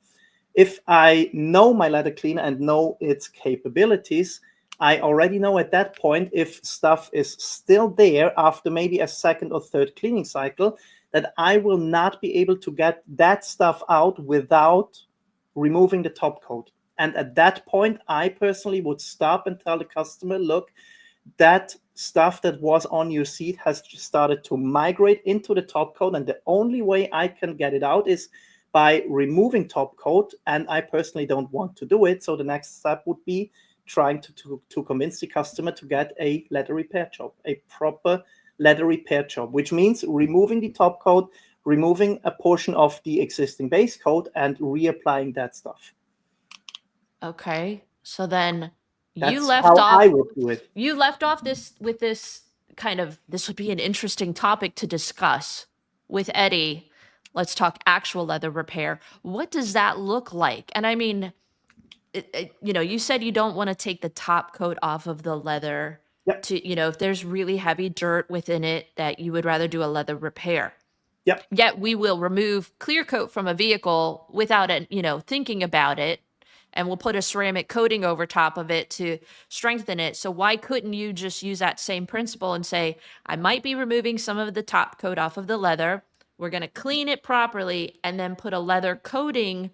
If I know my leather cleaner and know its capabilities, I already know at that point, if stuff is still there after maybe a second or third cleaning cycle, that I will not be able to get that stuff out without removing the top coat. And at that point, I personally would stop and tell the customer, look, that stuff that was on your seat has started to migrate into the top coat, and the only way I can get it out is by removing top coat, and I personally don't want to do it. So the next step would be trying to convince the customer to get a leather repair job, a proper leather repair job, which means removing the top coat, removing a portion of the existing base coat, and reapplying that stuff. Okay, so then That's how I would do it. You left off this with this this would be an interesting topic to discuss with Eddie. Let's talk actual leather repair. What does that look like? And I mean, you said you don't want to take the top coat off of the leather. Yep. To, if there's really heavy dirt within it, that you would rather do a leather repair. Yep. Yet we will remove clear coat from a vehicle without thinking about it, and we'll put a ceramic coating over top of it to strengthen it. So why couldn't you just use that same principle and say, I might be removing some of the top coat off of the leather. We're going to clean it properly and then put a leather coating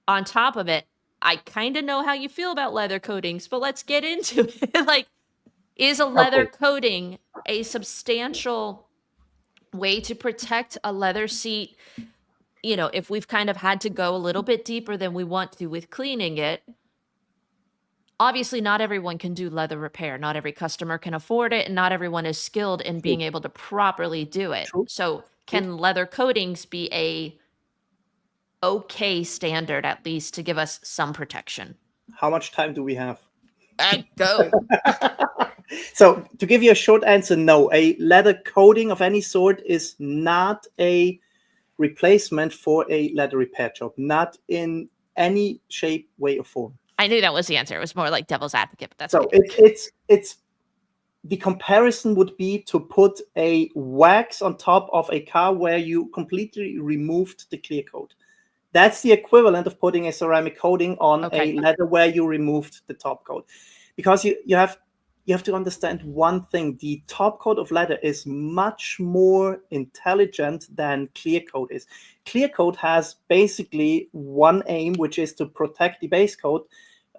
on top of it. I kind of know how you feel about leather coatings, but let's get into it. Is a leather coating a substantial way to protect a leather seat? If we've kind of had to go a little bit deeper than we want to with cleaning it. Obviously, not everyone can do leather repair. Not every customer can afford it, and not everyone is skilled in being able to properly do it. True. So can leather coatings be a okay standard, at least, to give us some protection? How much time do we have? Go. So to give you a short answer, no. A leather coating of any sort is not a replacement for a leather repair job, not in any shape, way, or form. I knew that was the answer. It was more like devil's advocate, but that's so okay. It's the comparison would be to put a wax on top of a car where you completely removed the clear coat. That's the equivalent of putting a ceramic coating on a leather where you removed the top coat. Because you have to understand one thing: the top coat of leather is much more intelligent than clear coat is. Clear coat has basically one aim, which is to protect the base coat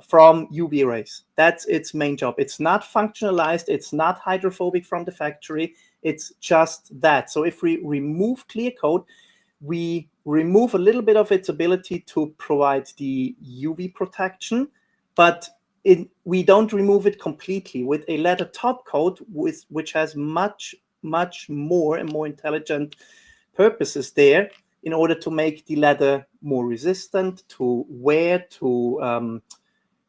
from UV rays. That's its main job. It's not functionalized. It's not hydrophobic from the factory. It's just that. So if we remove clear coat, we remove a little bit of its ability to provide the UV protection, but we don't remove it completely. With a leather top coat, which has much more and more intelligent purposes there, in order to make the leather more resistant to wear, to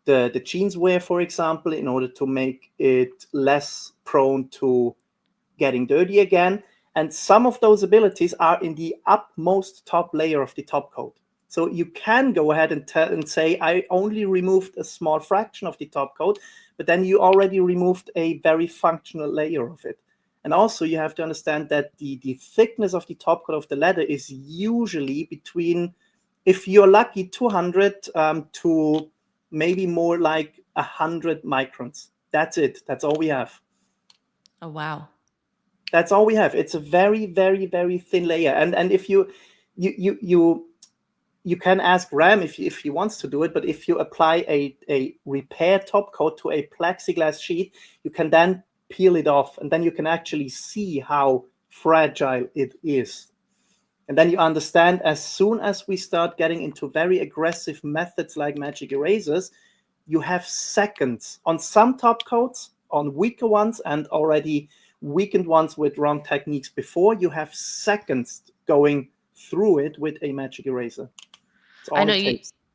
the jeans wear, for example, in order to make it less prone to getting dirty again. And some of those abilities are in the upmost top layer of the top coat. So you can go ahead and say, I only removed a small fraction of the top coat, but then you already removed a very functional layer of it. And also you have to understand that the thickness of the top coat of the leather is usually between, if you're lucky, 200 to maybe more like 100 microns. That's it. That's all we have. Oh, wow. That's all we have. It's a very, very, very thin layer. And if you can ask Ram if he wants to do it, but if you apply a repair top coat to a plexiglass sheet, you can then peel it off, and then you can actually see how fragile it is. And then you understand, as soon as we start getting into very aggressive methods like magic erasers, you have seconds on some top coats, on weaker ones, and already weakened ones with wrong techniques before, you have seconds going through it with a magic eraser. I know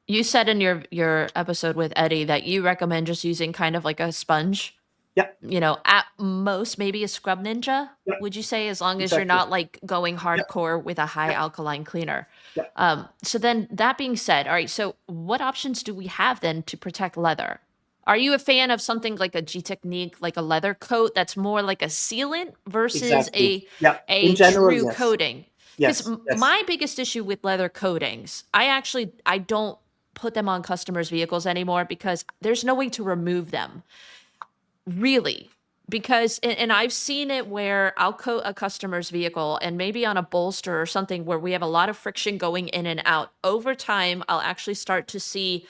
you said in your episode with Eddie that you recommend just using kind of like a sponge. Yeah. You know, at most maybe a scrub ninja, yeah. Would you say, as long as you're not like going hardcore with a high alkaline cleaner? Yeah. So then that being said, all right, so what options do we have then to protect leather? Are you a fan of something like a G-Technique, like a leather coat that's more like a sealant versus a general, true coating? Because my biggest issue with leather coatings, I don't put them on customers' vehicles anymore because there's no way to remove them. Really. Because, and I've seen it where I'll coat a customer's vehicle and maybe on a bolster or something where we have a lot of friction going in and out. Over time, I'll actually start to see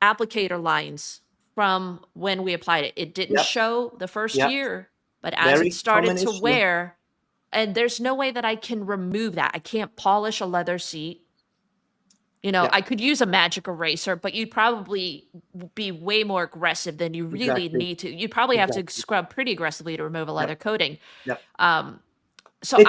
applicator lines from when we applied it. It didn't show the first year, but as it started to wear, and there's no way that I can remove that. I can't polish a leather seat. You know, I could use a magic eraser, but you'd probably be way more aggressive than you really need to. You'd probably have to scrub pretty aggressively to remove a leather coating. So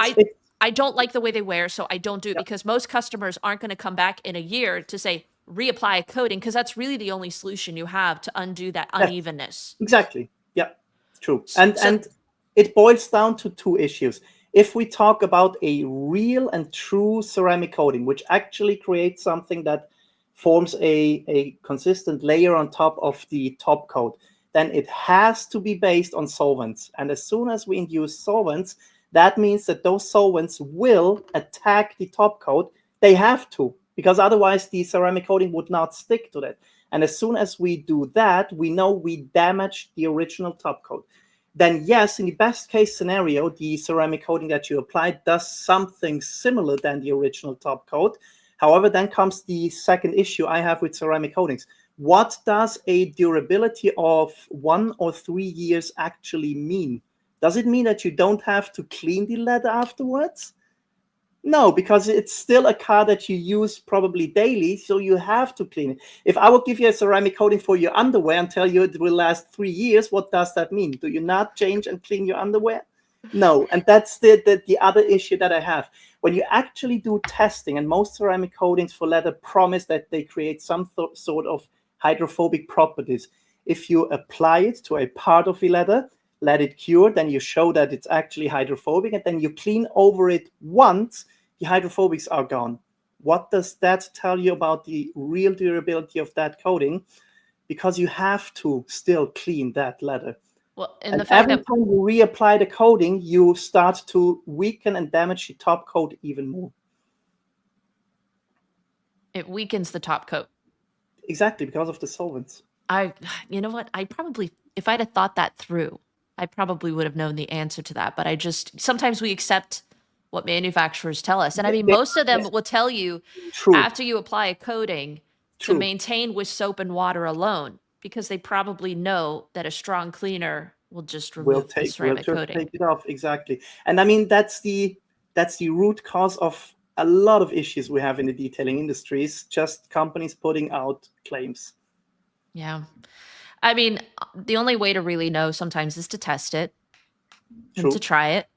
I don't like the way they wear, so I don't do it because most customers aren't going to come back in a year to say, reapply a coating, because that's really the only solution you have to undo that unevenness. Exactly. Yeah, true. And it boils down to two issues. If we talk about a real and true ceramic coating, which actually creates something that forms a consistent layer on top of the top coat, then it has to be based on solvents. And as soon as we induce solvents, that means that those solvents will attack the top coat. They have to, because otherwise the ceramic coating would not stick to that. And as soon as we do that, we know we damage the original top coat. Then yes, in the best case scenario, the ceramic coating that you applied does something similar than the original top coat. However, then comes the second issue I have with ceramic coatings. What does a durability of 1 or 3 years actually mean? Does it mean that you don't have to clean the leather afterwards? No, because it's still a car that you use probably daily, so you have to clean it. If I would give you a ceramic coating for your underwear and tell you it will last 3 years, what does that mean? Do you not change and clean your underwear? No, and that's the other issue that I have. When you actually do testing, and most ceramic coatings for leather promise that they create some sort of hydrophobic properties. If you apply it to a part of the leather, let it cure, then you show that it's actually hydrophobic, and then you clean over it once, the hydrophobics are gone. What does that tell you about the real durability of that coating? Because you have to still clean that leather. Well, and the fact every time you reapply the coating, you start to weaken and damage the top coat even more. It weakens the top coat. Exactly, because of the solvents. You know what? If I'd have thought that through, I probably would have known the answer to that. But sometimes we accept what manufacturers tell us. And I mean, most of them will tell you after you apply a coating to maintain with soap and water alone, because they probably know that a strong cleaner will just remove the ceramic coating. Take it off, exactly. And I mean, that's the root cause of a lot of issues we have in the detailing industries, just companies putting out claims. Yeah. I mean, the only way to really know sometimes is to test it and to try it.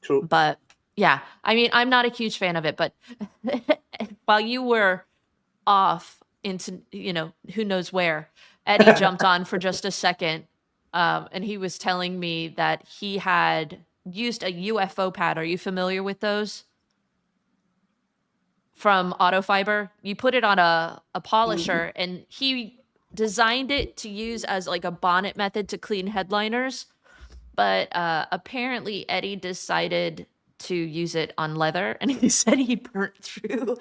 True. But yeah, I mean, I'm not a huge fan of it, but while you were off into, who knows where, Eddie jumped on for just a second. And he was telling me that he had used a UFO pad. Are you familiar with those? From Autofiber. You put it on a polisher, and he designed it to use as like a bonnet method to clean headliners. But apparently Eddie decided to use it on leather, and he said he burnt through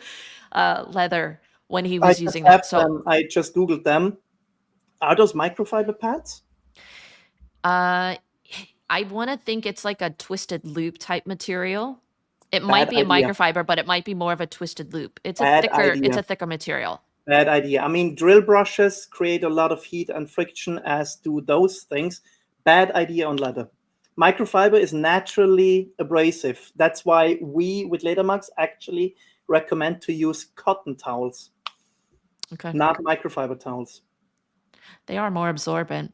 leather when he was using that. So I just Googled them. Are those microfiber pads? I want to think it's like a twisted loop type material. It might be a microfiber, but it might be more of a twisted loop. It's a thicker material. Bad idea. I mean, drill brushes create a lot of heat and friction, as do those things. Bad idea on leather. Microfiber is naturally abrasive. That's why we, with Ledermax, actually recommend to use cotton towels, not microfiber towels. They are more absorbent.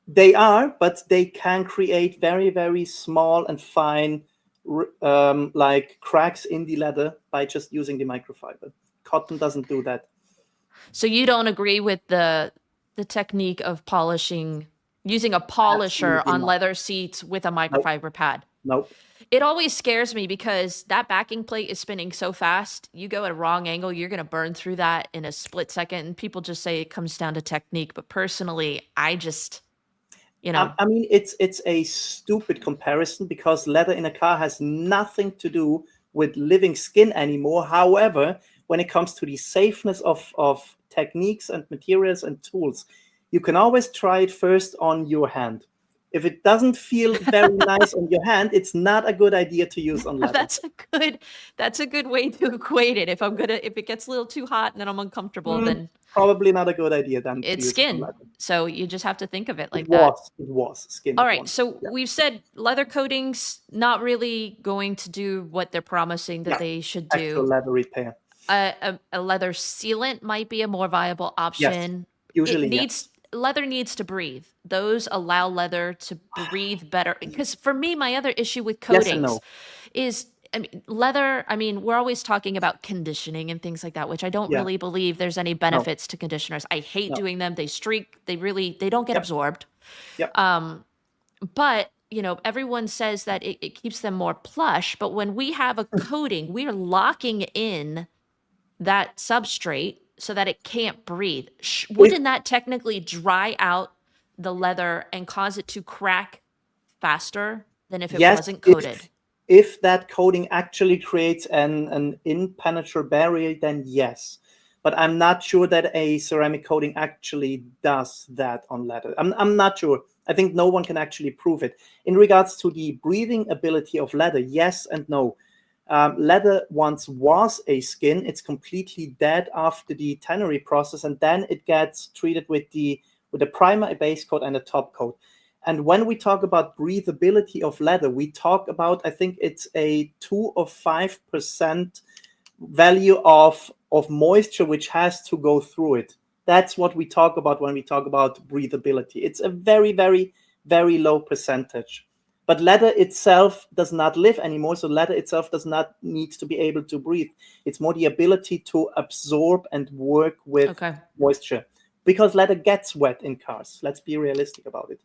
They are, but they can create very, very small and fine like cracks in the leather by just using the microfiber. Cotton doesn't do that. So you don't agree with the technique of polishing, using a polisher on leather seats with a microfiber pad? Nope. It always scares me because that backing plate is spinning so fast. You go at a wrong angle, you're going to burn through that in a split second. And people just say it comes down to technique. But personally, I just, I mean, it's a stupid comparison because leather in a car has nothing to do with living skin anymore. However, when it comes to the safeness of techniques and materials and tools, you can always try it first on your hand. If it doesn't feel very nice on your hand, it's not a good idea to use on leather. That's a good way to equate it. If it gets a little too hot and then I'm uncomfortable, then probably not a good idea then. It's skin. So you just have to think of it like that. It was skin. All right. So we've said leather coatings not really going to do what they're promising that they should do. Actual leather repair. A leather sealant might be a more viable option. Yes, usually, leather needs to breathe. Those allow leather to breathe better. Because for me, my other issue with coatings is, leather, we're always talking about conditioning and things like that, which I don't really believe there's any benefits to conditioners. I hate doing them. They streak. They don't get absorbed. Yep. But, everyone says that it keeps them more plush. But when we have a coating, we are locking in that substrate so that it can't breathe. Wouldn't that technically dry out the leather and cause it to crack faster than if it wasn't coated? If that coating actually creates an impenetrable barrier, then yes. But I'm not sure that a ceramic coating actually does that on leather. I'm not sure. I think no one can actually prove it. In regards to the breathing ability of leather, yes and no. Leather once was a skin. It's completely dead after the tannery process, and then it gets treated with a primer, a base coat, and a top coat. And when we talk about breathability of leather, we talk about, I think it's a 2 or 5% value of moisture which has to go through it. That's what we talk about when we talk about breathability. It's a very, very, very low percentage. But leather itself does not live anymore, so leather itself does not need to be able to breathe. It's more the ability to absorb and work with moisture. Because leather gets wet in cars. Let's be realistic about it.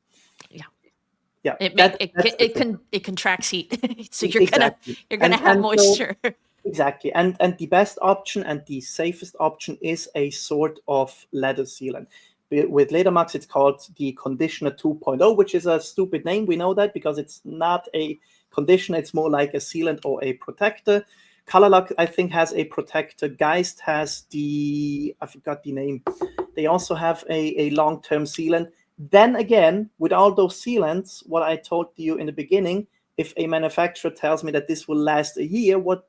Yeah. It contracts heat, so you're gonna have moisture. Exactly, and the best option and the safest option is a sort of leather sealant. With Ledermax, it's called the Conditioner 2.0, which is a stupid name. We know that because it's not a conditioner. It's more like a sealant or a protector. Colorlock, I think, has a protector. Geist has I forgot the name. They also have a long-term sealant. Then again, with all those sealants, what I told you in the beginning, if a manufacturer tells me that this will last a year, what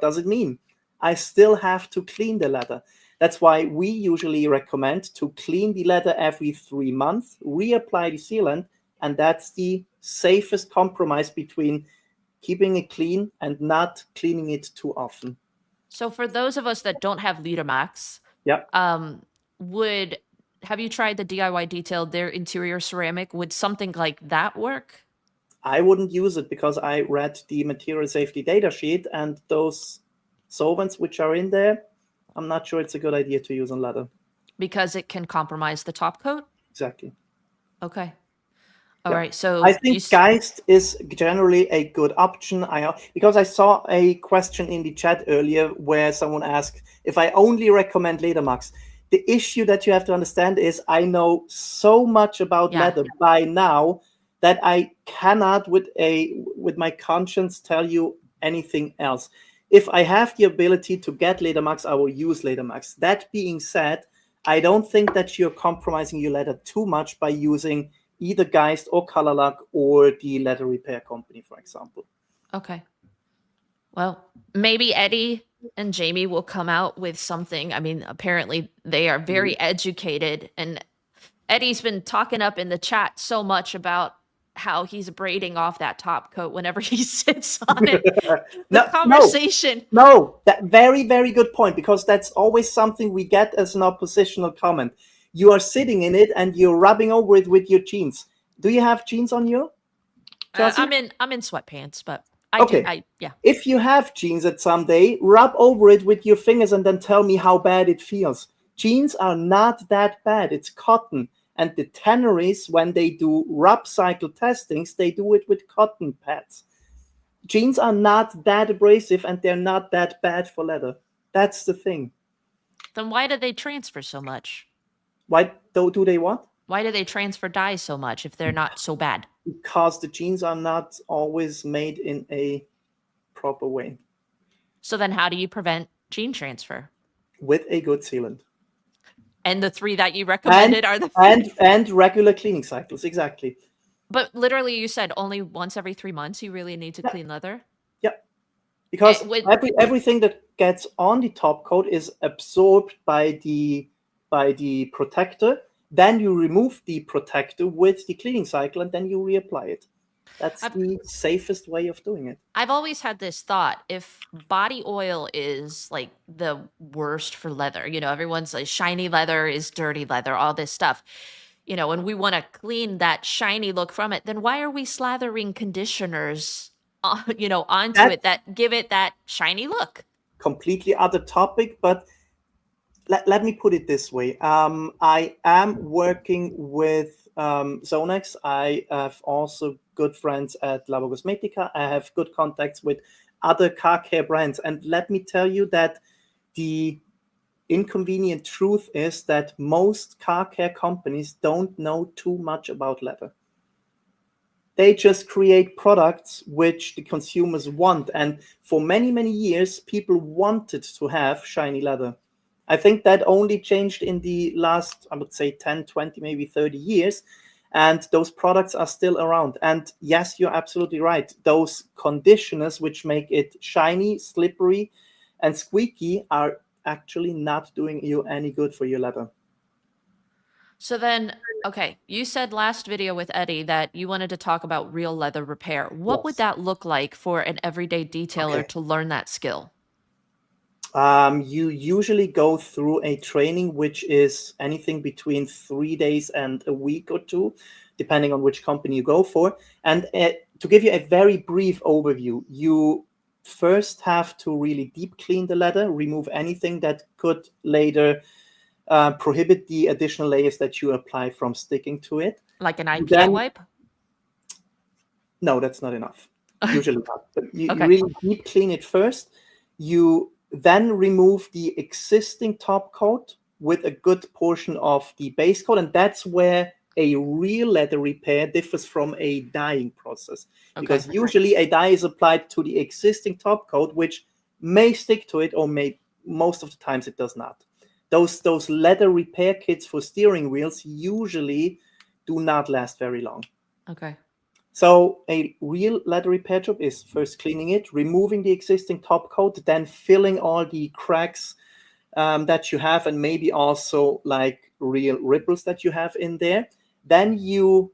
does it mean? I still have to clean the leather. That's why we usually recommend to clean the leather every 3 months, reapply the sealant, and that's the safest compromise between keeping it clean and not cleaning it too often. So for those of us that don't have Ledermax, have you tried the DIY Detail, their interior ceramic? Would something like that work? I wouldn't use it because I read the material safety data sheet, and those solvents which are in there, I'm not sure it's a good idea to use on leather. Because it can compromise the top coat? Exactly. Okay. All right. So I think Geist is generally a good option. Because I saw a question in the chat earlier where someone asked if I only recommend Ledermax. The issue that you have to understand is I know so much about leather by now that I cannot with my conscience tell you anything else. If I have the ability to get Ledermax, I will use Ledermax. That being said, I don't think that you're compromising your leather too much by using either Geist or Colorlock or the leather repair company, for example. Okay. Well, maybe Eddie and Jamie will come out with something. I mean, apparently they are very educated, and Eddie's been talking up in the chat so much about how he's braiding off that top coat whenever he sits on it. Conversation. No, that very, very good point, because that's always something we get as an oppositional comment. You are sitting in it and you're rubbing over it with your jeans. Do you have jeans on you? I'm in sweatpants, but yeah. If you have jeans at some day, rub over it with your fingers and then tell me how bad it feels. Jeans are not that bad. It's cotton. And the tanneries, when they do rub cycle testings, they do it with cotton pads. Jeans are not that abrasive and they're not that bad for leather. That's the thing. Then why do they transfer so much? Why do they what? Why do they transfer dyes so much if they're not so bad? Because the jeans are not always made in a proper way. So then how do you prevent gene transfer? With a good sealant. And the 3 that you recommended are the and regular cleaning cycles, exactly. But literally you said only once every 3 months you really need to clean leather? Yeah. Because everything that gets on the top coat is absorbed by the protector. Then you remove the protector with the cleaning cycle and then you reapply it. That's the safest way of doing it. I've always had this thought, if body oil is like the worst for leather, everyone's like shiny leather is dirty leather, all this stuff, and we want to clean that shiny look from it, then why are we slathering conditioners, onto it that give it that shiny look? Completely other topic, but let me put it this way. I am working with Zonex. I have also good friends at Labo Cosmetica. I have good contacts with other car care brands. And let me tell you that the inconvenient truth is that most car care companies don't know too much about leather. They just create products which the consumers want. And for many, many years, people wanted to have shiny leather. I think that only changed in the last, I would say, 10, 20, maybe 30 years. And those products are still around. And yes, you're absolutely right. Those conditioners which make it shiny, slippery, and squeaky are actually not doing you any good for your leather. So then, okay, you said last video with Eddie that you wanted to talk about real leather repair. What would that look like for an everyday detailer to learn that skill? You usually go through a training which is anything between 3 days and a week or 2, depending on which company you go for. And to give you a very brief overview, you first have to really deep clean the leather, remove anything that could later prohibit the additional layers that you apply from sticking to it. Like an IPA wipe? No, that's not enough. Usually not. But you really deep clean it first. You then remove the existing top coat with a good portion of the base coat. And that's where a real leather repair differs from a dyeing process. Because usually a dye is applied to the existing top coat, which may stick to it or most of the times it does not. Those leather repair kits for steering wheels usually do not last very long. Okay. So a real leather repair job is first cleaning it, removing the existing top coat, then filling all the cracks that you have, and maybe also like real ripples that you have in there. Then you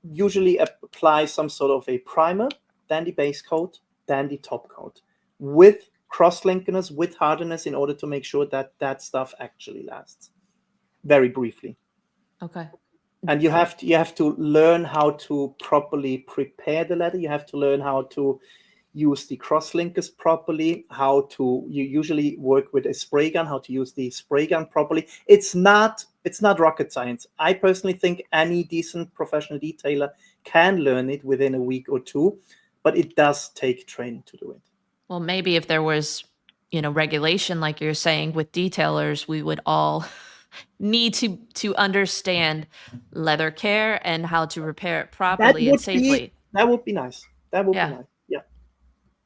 usually apply some sort of a primer, then the base coat, then the top coat with cross-linkeners, with hardness, in order to make sure that that stuff actually lasts. Very briefly. Okay. And you have to learn how to properly prepare the leather. You have to learn how to use the cross-linkers properly, you usually work with a spray gun, how to use the spray gun properly. It's not rocket science. I personally think any decent professional detailer can learn it within a week or two, but it does take training to do it. Well, maybe if there was, regulation, like you're saying, with detailers, we would all need to understand leather care and how to repair it properly and safely. That would be nice. That would be nice. Yeah.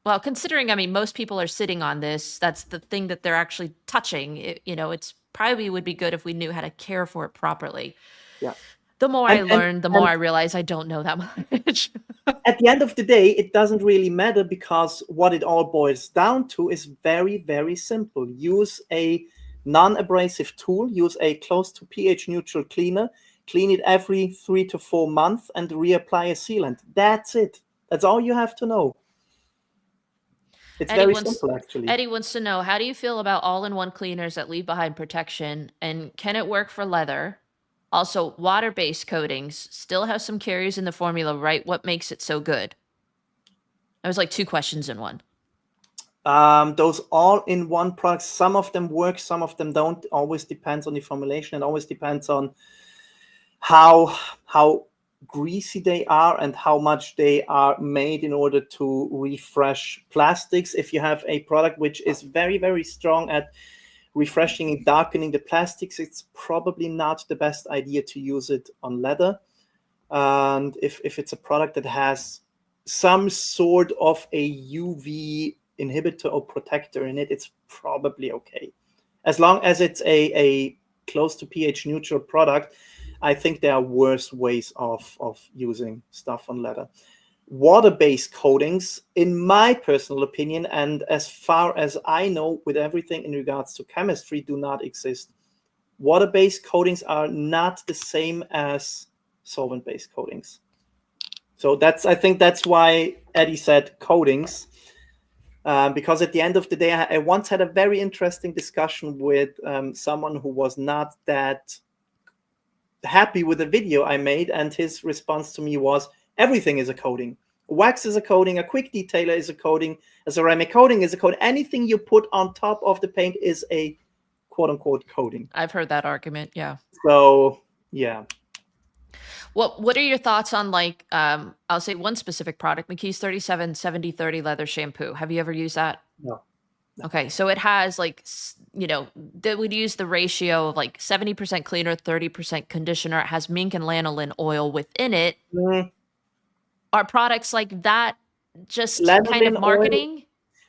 Well, considering, most people are sitting on this, that's the thing that they're actually touching. It's probably would be good if we knew how to care for it properly. Yeah. The more I learn, the more I realize I don't know that much. At the end of the day, it doesn't really matter, because what it all boils down to is very, very simple. Use a non-abrasive tool, use a close to pH neutral cleaner, clean it every 3 to 4 months, and reapply a sealant. That's it. That's all you have to know. It's very simple, actually. Eddie wants to know, how do you feel about all-in-one cleaners that leave behind protection, and can it work for leather? Also, water-based coatings still have some carriers in the formula, right? What makes it so good? That was like 2 questions in one. Those all-in-one products, some of them work, some of them don't. Always depends on the formulation, and always depends on how greasy they are and how much they are made in order to refresh plastics. If you have a product which is very, very strong at refreshing and darkening the plastics, it's probably not the best idea to use it on leather. And if it's a product that has some sort of a UV inhibitor or protector in it, it's probably okay. As long as it's a close to pH neutral product, I think there are worse ways of using stuff on leather. Water-based coatings, in my personal opinion, and as far as I know, with everything in regards to chemistry, do not exist. Water-based coatings are not the same as solvent-based coatings. So I think that's why Eddie said coatings, because at the end of the day, I once had a very interesting discussion with someone who was not that happy with the video I made, and his response to me was, everything is a coating. Wax is a coating, a quick detailer is a coating, a ceramic coating is a coating. Anything you put on top of the paint is a quote-unquote coating. I've heard that argument, yeah. So, yeah. What are your thoughts on, like, I'll say one specific product, McKee's 37-70-30 leather shampoo. Have you ever used that? No. Okay, so it has, like, that would use the ratio of like 70% cleaner, 30% conditioner. It has mink and lanolin oil within it. Mm. Are products like that just Lanolin kind of marketing?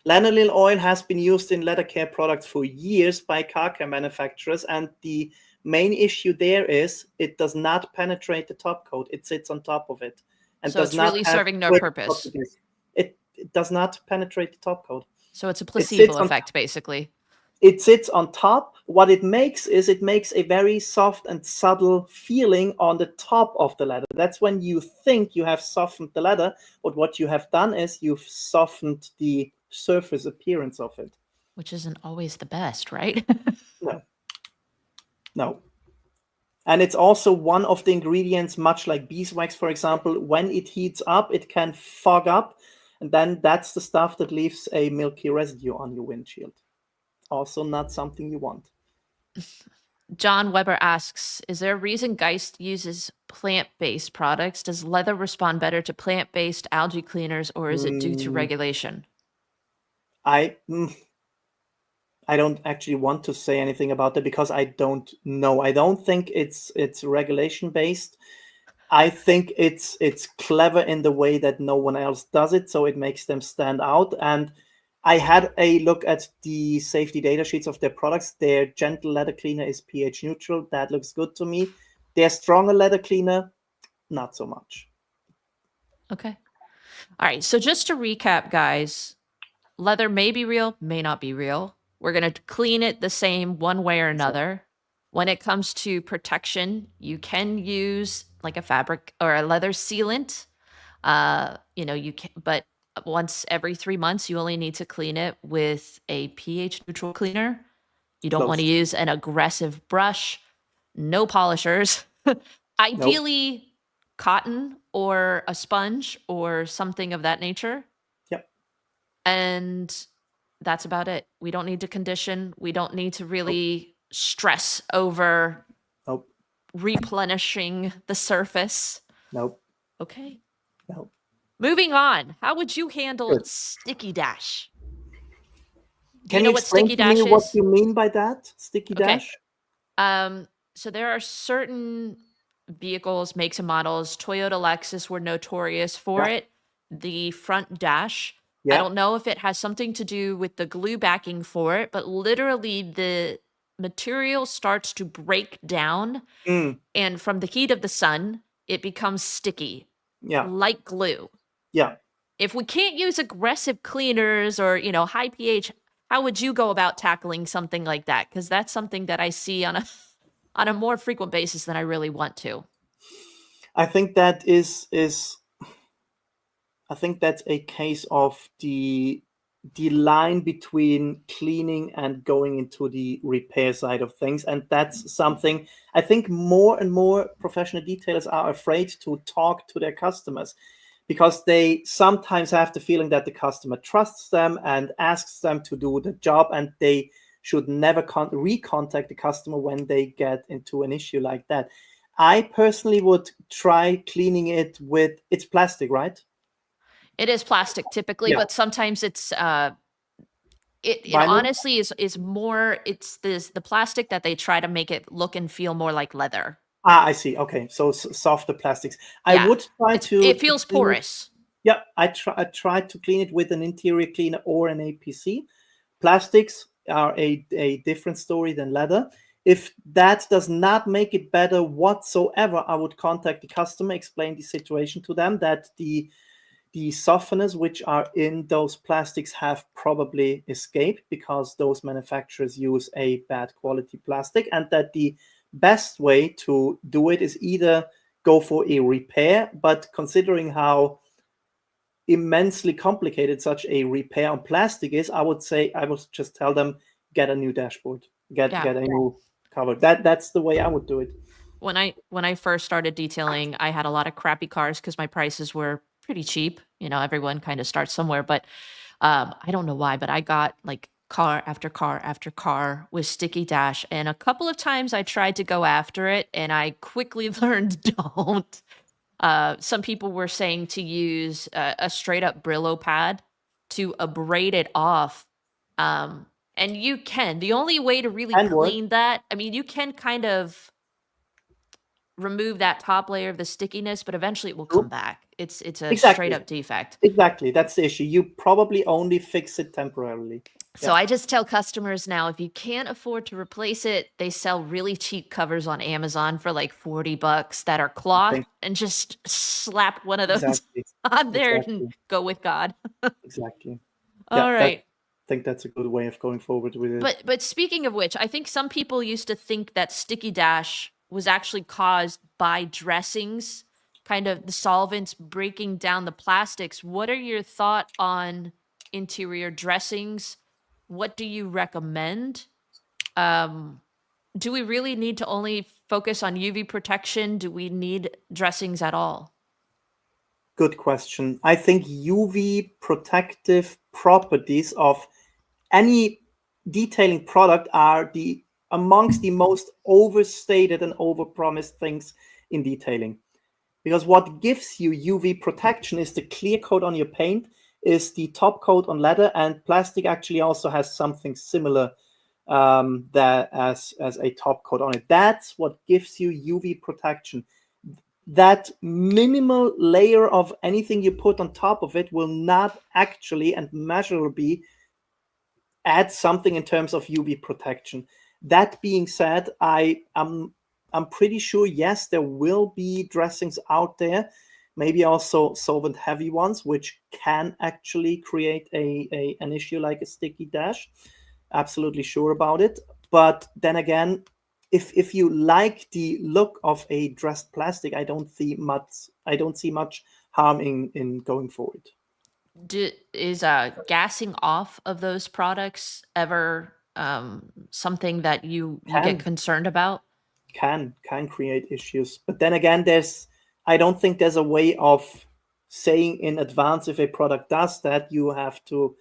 Lanolin oil has been used in leather care products for years by car care manufacturers, and the main issue there is it does not penetrate the top coat. It sits on top of it. And so does it's not really serving no purpose. It does not penetrate the top coat. So it's a placebo effect, basically. It sits on top. What it makes is it makes a very soft and subtle feeling on the top of the leather. That's when you think you have softened the leather, but what you have done is you've softened the surface appearance of it. Which isn't always the best, right? No. And it's also one of the ingredients, much like beeswax, for example, when it heats up, it can fog up, and then that's the stuff that leaves a milky residue on your windshield. Also not something you want. John Weber asks, is there a reason Geist uses plant-based products? Does leather respond better to plant-based algae cleaners, or is it due to regulation? I don't actually want to say anything about that because I don't know. I don't think it's regulation based. I think it's clever in the way that no one else does it, so it makes them stand out. And I had a look at the safety data sheets of their products. Their gentle leather cleaner is pH neutral. That looks good to me. Their stronger leather cleaner, not so much. Okay. All right. So just to recap, guys, leather may be real, may not be real. We're going to clean it the same one way or another. When it comes to protection, you can use like a fabric or a leather sealant. You can, but once every 3 months, you only need to clean it with a pH neutral cleaner. You don't want to use an aggressive brush, no polishers. Ideally, cotton or a sponge or something of that nature. Yep. And that's about it. We don't need to condition. We don't need to really stress over replenishing the surface. Nope. Okay. No. Moving on. How would you handle Good. sticky dash? Do Can you you know what explain sticky to me dash what is? you mean by that? Sticky Okay. dash? So there are certain vehicles, makes and models. Toyota, Lexus were notorious for Yeah. it. The front dash. I Yeah. don't know if it has something to do with the glue backing for it, but literally the material starts to break down, and from the heat of the sun, it becomes sticky, Yeah. like glue. Yeah. If we can't use aggressive cleaners or, high pH, how would you go about tackling something like that? Because that's something that I see on a more frequent basis than I really want to. I think that I think that's a case of the line between cleaning and going into the repair side of things. And that's something I think more and more professional detailers are afraid to talk to their customers, because they sometimes have the feeling that the customer trusts them and asks them to do the job, and they should never recontact the customer when they get into an issue like that. I personally would try cleaning it with, it's plastic, right? It is plastic typically, Yeah. but sometimes it's it Vinyl? honestly is more, it's the plastic that they try to make it look and feel more like leather. I see. Okay, so softer plastics. I Yeah. would try to It feels clean it. porous. Yeah, I tried to clean it with an interior cleaner or an APC. Plastics are a different story than leather. If that does not make it better whatsoever, I would contact the customer, explain the situation to them, that the softeners which are in those plastics have probably escaped because those manufacturers use a bad quality plastic, and that the best way to do it is either go for a repair, but considering how immensely complicated such a repair on plastic is, I would just tell them, get a new dashboard, get a new cover. That's the way I would do it. When I first started detailing, I had a lot of crappy cars because my prices were pretty cheap. Everyone kind of starts somewhere, but I don't know why, but I got like car after car after car with sticky dash, and a couple of times I tried to go after it, and I quickly learned don't. Some people were saying to use a straight up Brillo pad to abrade it off. And you can. The only way to really And work. clean that, I mean, you can kind of remove that top layer of the stickiness, but eventually it will come back. It's a straight up defect. Exactly. That's the issue. You probably only fix it temporarily. So I just tell customers now, if you can't afford to replace it, they sell really cheap covers on Amazon for like $40 that are cloth, and just slap one of those on there and go with God. Exactly. All right. I think that's a good way of going forward with it. But speaking of which, I think some people used to think that sticky dash was actually caused by dressings, kind of the solvents breaking down the plastics. What are your thoughts on interior dressings? What do you recommend? Do we really need to only focus on UV protection? Do we need dressings at all? Good question. I think UV protective properties of any detailing product are amongst the most overstated and overpromised things in detailing. Because what gives you UV protection is the clear coat on your paint, is the top coat on leather, and plastic actually also has something similar that as a top coat on it. That's what gives you UV protection. That minimal layer of anything you put on top of it will not actually and measurably add something in terms of UV protection. That being said, I'm pretty sure, yes, there will be dressings out there, maybe also solvent heavy ones, which can actually create an issue like a sticky dash. Absolutely sure about it. But then again, if you like the look of a dressed plastic, I don't see much harm in going for it. Is gassing off of those products ever something that you get concerned about? Can create issues, but then again, I don't think there's a way of saying in advance if a product does that. You have to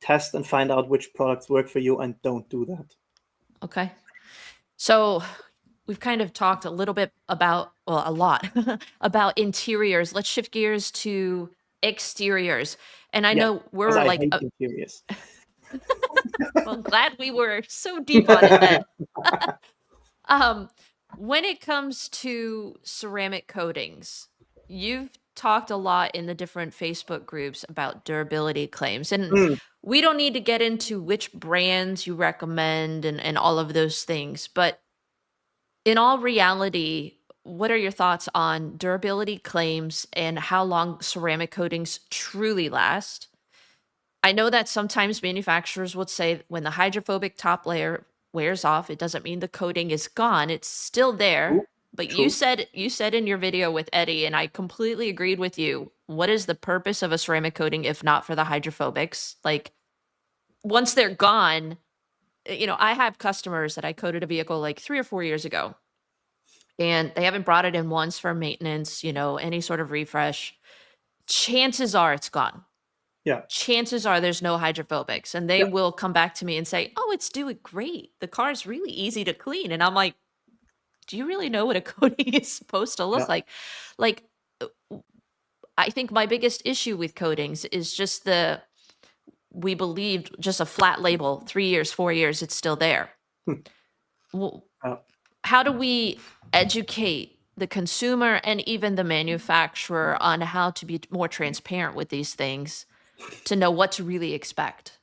test and find out which products work for you and don't do that. Okay. So we've kind of talked a little bit about, well, a lot about interiors. Let's shift gears to exteriors. And I Yeah, know because we're I like, hate interiors. well, glad we were so deep on it then. Um, when it comes to ceramic coatings, you've talked a lot in the different Facebook groups about durability claims. And Mm, we don't need to get into which brands you recommend and all of those things. But in all reality, what are your thoughts on durability claims and how long ceramic coatings truly last? I know that sometimes manufacturers would say when the hydrophobic top layer wears off, it doesn't mean the coating is gone. It's still true, there. But true. you said in your video with Eddie, and I completely agreed with you. What is the purpose of a ceramic coating if not for the hydrophobics? Like once they're gone, I have customers that I coated a vehicle like 3 or 4 years ago, and they haven't brought it in once for maintenance, any sort of refresh. Chances are it's gone. Yeah, Chances are there's no hydrophobics, and they yeah, will come back to me and say, "Oh, it's doing great. The car's really easy to clean." And I'm like, "Do you really know what a coating is supposed to yeah. look like?" Like, I think my biggest issue with coatings is just we believed just a flat label, 3 years, 4 years, it's still there. Well, Uh, how do we educate the consumer and even the manufacturer on how to be more transparent with these things to know what to really expect?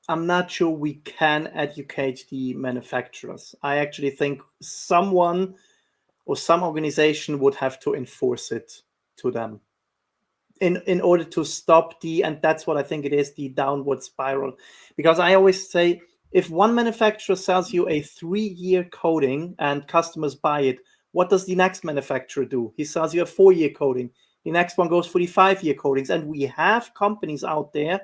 I'm not sure we can educate the manufacturers. I actually think someone or some organization would have to enforce it to them in order to stop and that's what I think it is, the downward spiral. Because I always say, if one manufacturer sells you a 3-year coating and customers buy it, what does the next manufacturer do? He sells you a 4-year coating. The next one goes for the 5-year coatings. And we have companies out there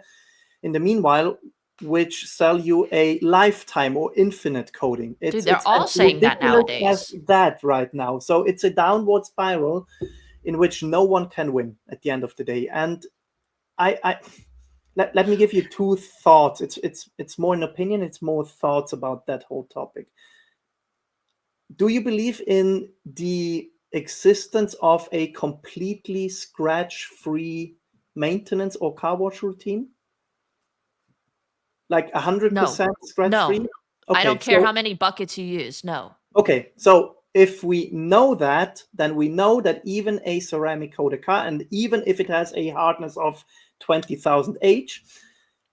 in the meanwhile which sell you a lifetime or infinite coating. Dude, It's they're as all saying that ridiculous as nowadays. that right now. So it's a downward spiral in which no one can win at the end of the day. And I let me give you two thoughts. It's more an opinion, it's more thoughts about that whole topic. Do you believe in the existence of a completely scratch-free maintenance or car wash routine? Like No, 100% scratch-free? no. I Okay, don't care so how many buckets you use. No. okay, so if we know that, then we know that even a ceramic coated car, and even if it has a hardness of 20,000 H,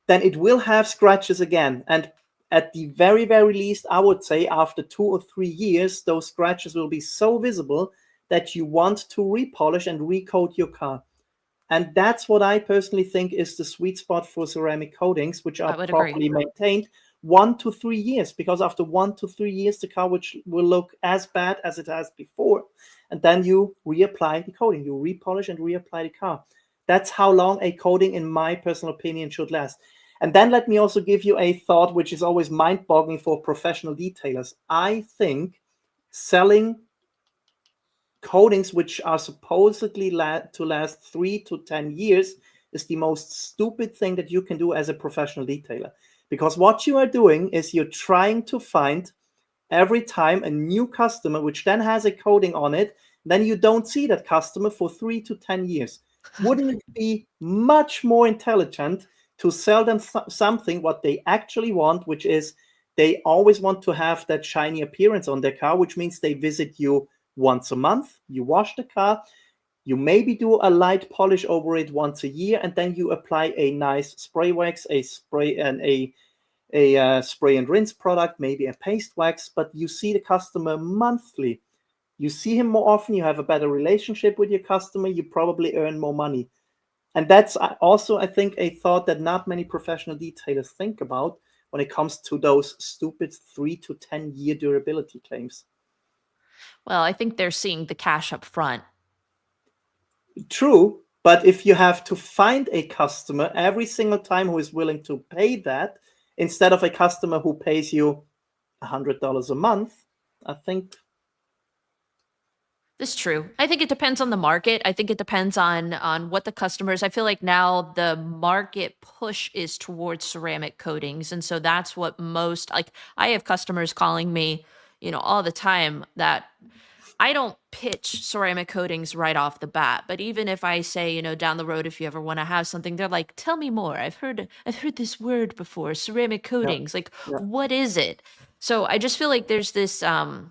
then it will have scratches again. And at the very, very least, I would say after 2 or 3 years, those scratches will be so visible that you want to repolish and recoat your car. And that's what I personally think is the sweet spot for ceramic coatings, which are I would agree. properly maintained 1 to 3 years, because after 1 to 3 years, the car will look as bad as it has before. And then you reapply the coating, you repolish and reapply the car. That's how long a coating, in my personal opinion, should last. And then let me also give you a thought, which is always mind-boggling for professional detailers. I think selling coatings which are supposedly to last 3 to 10 years is the most stupid thing that you can do as a professional detailer. Because what you are doing is you're trying to find every time a new customer, which then has a coating on it, then you don't see that customer for 3 to 10 years. Wouldn't it be much more intelligent to sell them something what they actually want, which is they always want to have that shiny appearance on their car, which means they visit you once a month, you wash the car, you maybe do a light polish over it once a year, and then you apply a nice spray wax, a spray and a spray and rinse product, maybe a paste wax, but you see the customer monthly. You see him more often, you have a better relationship with your customer, you probably earn more money. And that's also, I think, a thought that not many professional detailers think about when it comes to those stupid 3 to 10 year durability claims. Well, I think they're seeing the cash up front. True, but if you have to find a customer every single time who is willing to pay that, instead of a customer who pays you $100 a month, I think. This is true. I think it depends on the market. I think it depends on what the customers. I feel like now the market push is towards ceramic coatings, and so that's what most like. I have customers calling me, all the time that I don't pitch ceramic coatings right off the bat, but even if I say, down the road, if you ever want to have something, they're like, tell me more. I've heard this word before, ceramic Yeah. coatings. Like, Yeah. what is it? So I just feel like there's this, there's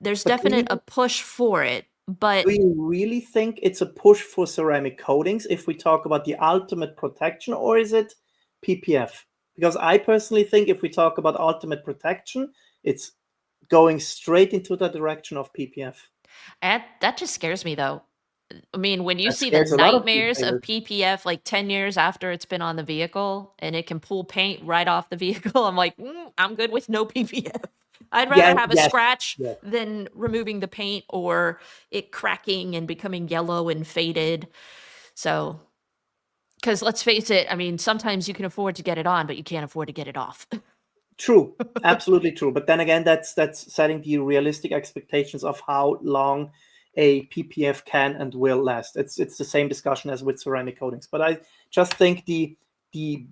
But definite a push for it, but do you really think it's a push for ceramic coatings if we talk about the ultimate protection, or is it PPF? Because I personally think if we talk about ultimate protection, it's going straight into the direction of PPF. that just scares me though. I mean, when you That see the scares a lot of nightmares of retailers. PPF like 10 years after it's been on the vehicle and it can pull paint right off the vehicle, I'm like, I'm good with no PPF. I'd rather Yeah, have a yes, scratch yes. than removing the paint or it cracking and becoming yellow and faded. So, because let's face it, I mean, sometimes you can afford to get it on, but you can't afford to get it off. True, absolutely true. But then again, that's setting the realistic expectations of how long a PPF can and will last. It's the same discussion as with ceramic coatings. But I just think the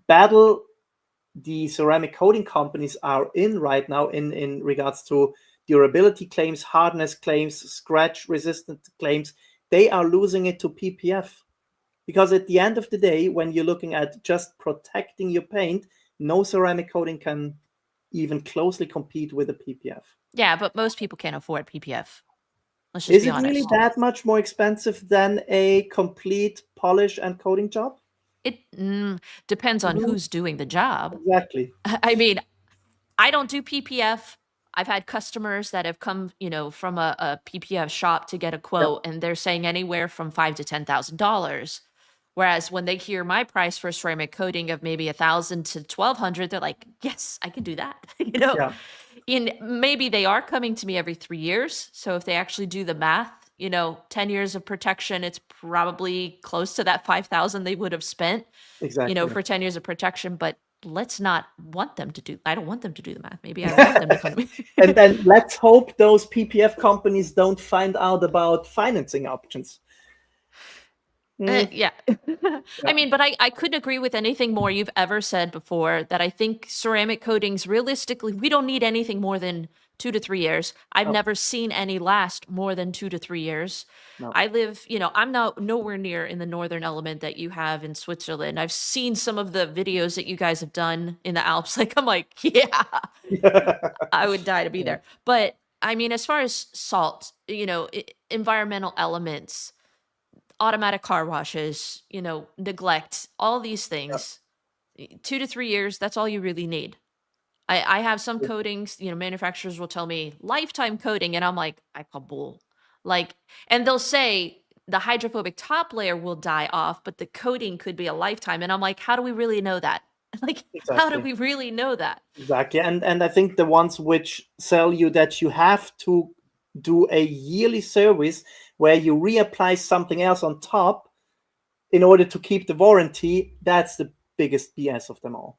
battle the ceramic coating companies are in right now in regards to durability claims, hardness claims, scratch resistant claims, they are losing it to PPF. Because at the end of the day, when you're looking at just protecting your paint, no ceramic coating can even closely compete with a PPF. Yeah, but most people can't afford PPF. Let's just Is be it really honest. that much more expensive than a complete polish and coating job? It depends on who's doing the job. Exactly. I mean, I don't do PPF. I've had customers that have come, from a PPF shop to get a Yep. quote, and they're saying anywhere from $5,000 to $10,000. Whereas when they hear my price for ceramic coating of maybe $1,000 to $1,200, they're like, "Yes, I can do that." Yeah. And maybe they are coming to me every 3 years. So if they actually do the math, 10 years of protection, it's probably close to that 5,000 they would have spent, Exactly. for 10 years of protection. But let's not want them to do, I don't want them to do the math. Maybe I want them to come to me. And then let's hope those PPF companies don't find out about financing options. Yeah. I mean, but I couldn't agree with anything more you've ever said before, that I think ceramic coatings, realistically, we don't need anything more than 2 to 3 years. I've No. never seen any last more than 2 to 3 years. No. I live, I'm nowhere near in the northern element that you have in Switzerland. I've seen some of the videos that you guys have done in the Alps. Like, I'm like, yeah, I would die to be there. But I mean, as far as salt, environmental elements, automatic car washes, neglect, all these things, 2 to 3 years, that's all you really need. I have some coatings, manufacturers will tell me lifetime coating, and I'm like, I call bull. Like, and they'll say the hydrophobic top layer will die off, but the coating could be a lifetime. And I'm like, how do we really know that? Like, how do Exactly. we really know that? Exactly. And I think the ones which sell you that you have to do a yearly service where you reapply something else on top in order to keep the warranty, that's the biggest BS of them all.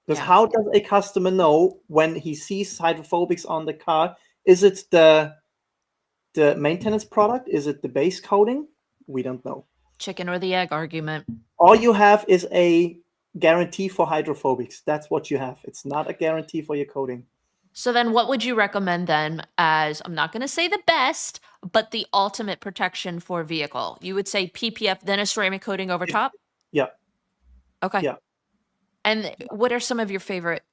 Because how does a customer know when he sees hydrophobics on the car? Is it the maintenance product? Is it the base coating? We don't know. Chicken or the egg argument. All you have is a guarantee for hydrophobics. That's what you have. It's not a guarantee for your coating. So then what would you recommend then as, I'm not going to say the best, but the ultimate protection for a vehicle? You would say PPF, then a ceramic coating over top? Yeah. Okay. Yeah. And what are some of your favorite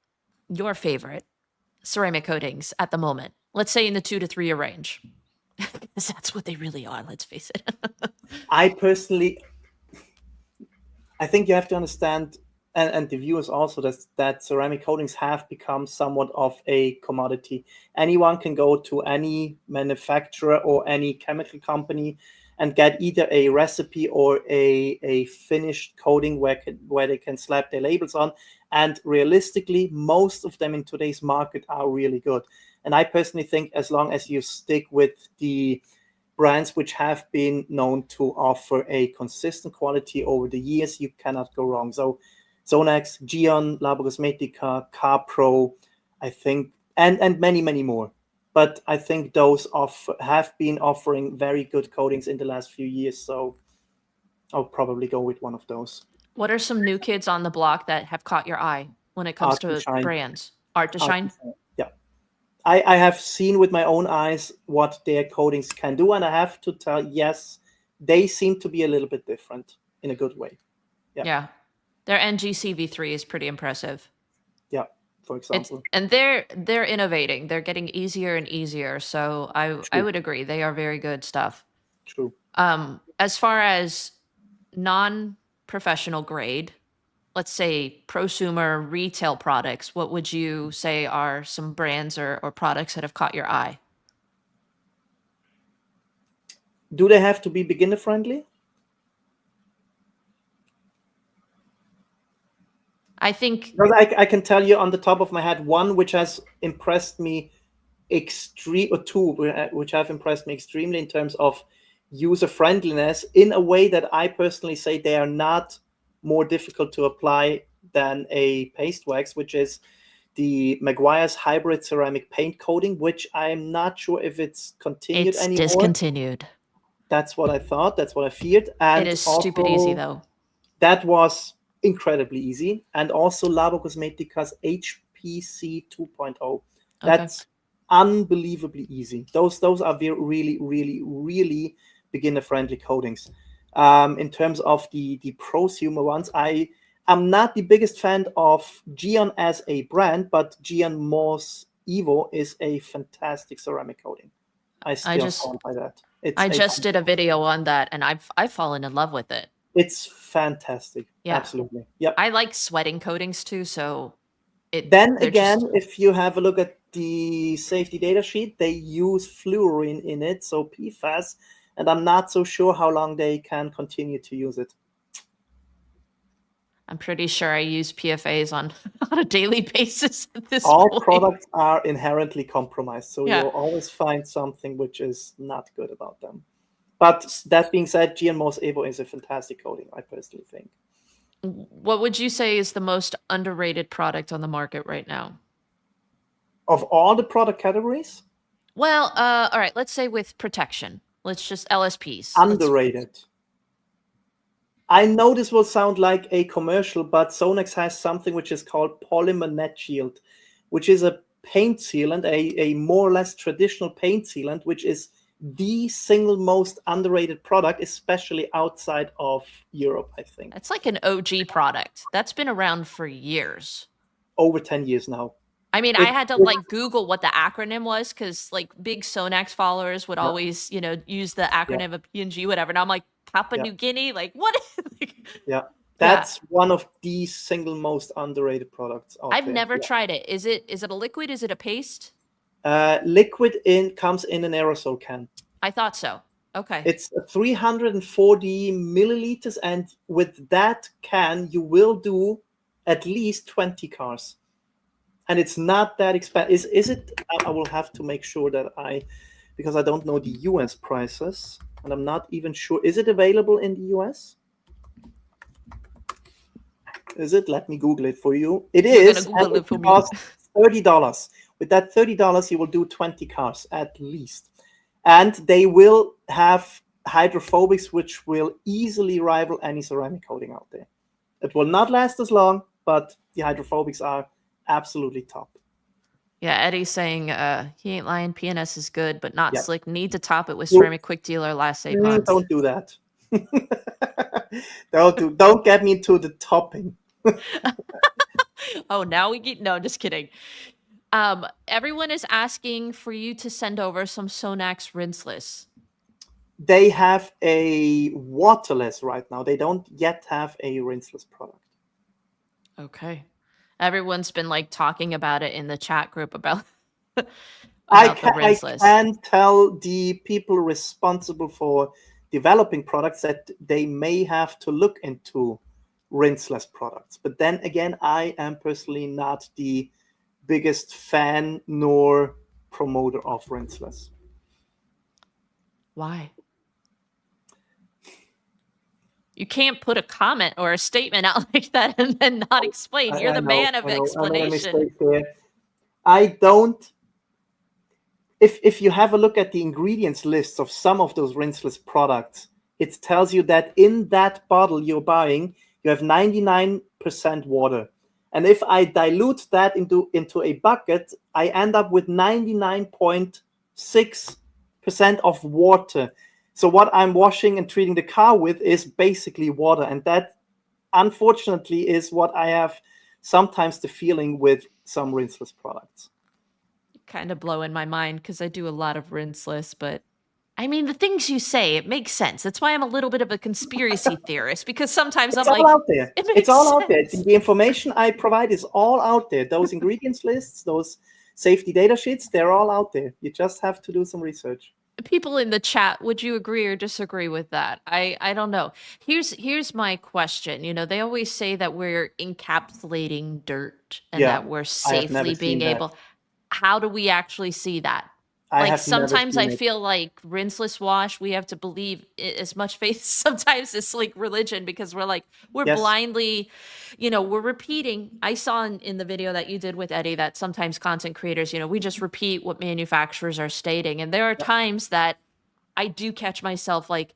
ceramic coatings at the moment? Let's say in the 2 to 3 year range. Because that's what they really are, let's face it. I think you have to understand, and the viewers also, that ceramic coatings have become somewhat of a commodity. Anyone can go to any manufacturer or any chemical company and get either a recipe or a finished coating where they can slap their labels on. And realistically, most of them in today's market are really good. And I personally think as long as you stick with the brands which have been known to offer a consistent quality over the years, you cannot go wrong. So Zonex, Gion, Labo Cosmetica, CarPro, I think, and many, many more. But I think those have been offering very good coatings in the last few years. So I'll probably go with one of those. What are some new kids on the block that have caught your eye when it comes to brands? Art to shine. Yeah. I have seen with my own eyes what their coatings can do, and I have to tell, yes, they seem to be a little bit different in a good way. Yeah. Their NGC V3 is pretty impressive. Yeah, for example. And they're innovating. They're getting easier and easier. So I would agree. They are very good stuff. True. As far as non-professional grade, let's say prosumer retail products, what would you say are some brands or products that have caught your eye? Do they have to be beginner friendly? I think Because I can tell you on the top of my head one which has impressed me which have impressed me extremely in terms of user friendliness, in a way that I personally say they are not more difficult to apply than a paste wax, which is the Maguire's hybrid ceramic paint coating, which I'm not sure if it's continued anymore. It's discontinued. That's what I thought. That's what I feared. And it is stupid easy though. That was incredibly easy. And also Labo Cosmetica's HPC 2.0. That's unbelievably easy. Those are really, really, really beginner-friendly coatings. In terms of the prosumer ones, I am not the biggest fan of Geon as a brand, but Geon Moss Evo is a fantastic ceramic coating. I still stand by that. I just did a video on that, and I've fallen in love with it. It's fantastic. Yeah. Absolutely. Yep. I like sweating coatings too, so then again, if you have a look at the safety data sheet, they use fluorine in it, so PFAS, and I'm not so sure how long they can continue to use it. I'm pretty sure I use PFAs on a daily basis at this point. All products are inherently compromised, so you'll always find something which is not good about them. But that being said, Geon Moss Evo is a fantastic coating, I personally think. What would you say is the most underrated product on the market right now? Of all the product categories? Well, all right, let's say with protection. Let's just LSPs. Underrated. I know this will sound like a commercial, but Sonax has something which is called Polymer Net Shield, which is a paint sealant, a more or less traditional paint sealant, which is the single most underrated product, especially outside of Europe, I think. It's like an OG product. That's been around for years. Over 10 years now. I mean, I had to like Google what the acronym was because like big Sonax followers would always, use the acronym of P&G, whatever. And I'm like, Papua New Guinea? Like, what? Yeah. That's one of the single most underrated products out I've there. never tried it. Is it a liquid? Is it a paste? Liquid comes in an aerosol can. I thought so. Okay. It's 340 milliliters, and with that can, you will do at least 20 cars. And it's not that expensive. Is it? I will have to make sure that because I don't know the US prices, and I'm not even sure. Is it available in the US? Is it? Let me Google it for you. It is. Google it for me. Costs $30. With that $30, you will do 20 cars at least. And they will have hydrophobics, which will easily rival any ceramic coating out there. It will not last as long, but the hydrophobics are absolutely top. Yeah, Eddie's saying he ain't lying. PNS is good, but not slick. Need to top it with ceramic quick dealer last 8 months. Don't do that. Don't get me into the topping. Oh, now we get just kidding. Everyone is asking for you to send over some Sonax rinseless. They have a waterless right now. They don't yet have a rinseless product. Okay. Everyone's been like talking about it in the chat group about I can tell the people responsible for developing products that they may have to look into rinseless products. But then again, I am personally not the biggest fan nor promoter of rinseless. Why? You can't put a comment or a statement out like that and then not explain. You're the man of explanation. I don't. If you have a look at the ingredients lists of some of those rinseless products, it tells you that in that bottle you're buying, you have 99% water. And if I dilute that into a bucket, I end up with 99.6% of water. So what I'm washing and treating the car with is basically water. And that, unfortunately, is what I have sometimes the feeling with some rinseless products. Kind of blowing my mind because I do a lot of rinseless, but I mean, the things you say, it makes sense. That's why I'm a little bit of a conspiracy theorist, because sometimes It's I'm all like, out there. it makes It's all out there. sense. The information I provide is all out there. Those ingredients lists, those safety data sheets, they're all out there. You just have to do some research. People in the chat, would you agree or disagree with that? I don't know. Here's my question. You know, they always say that we're encapsulating dirt and Yeah, that we're I have never safely seen being that. able. How do we actually see that? I Like have never sometimes seen I it. feel like rinseless wash, we have to believe as much faith sometimes it's like religion, because we're Yes. blindly, we're repeating. I saw in the video that you did with Eddie that sometimes content creators, we just repeat what manufacturers are stating. And there are times that I do catch myself like,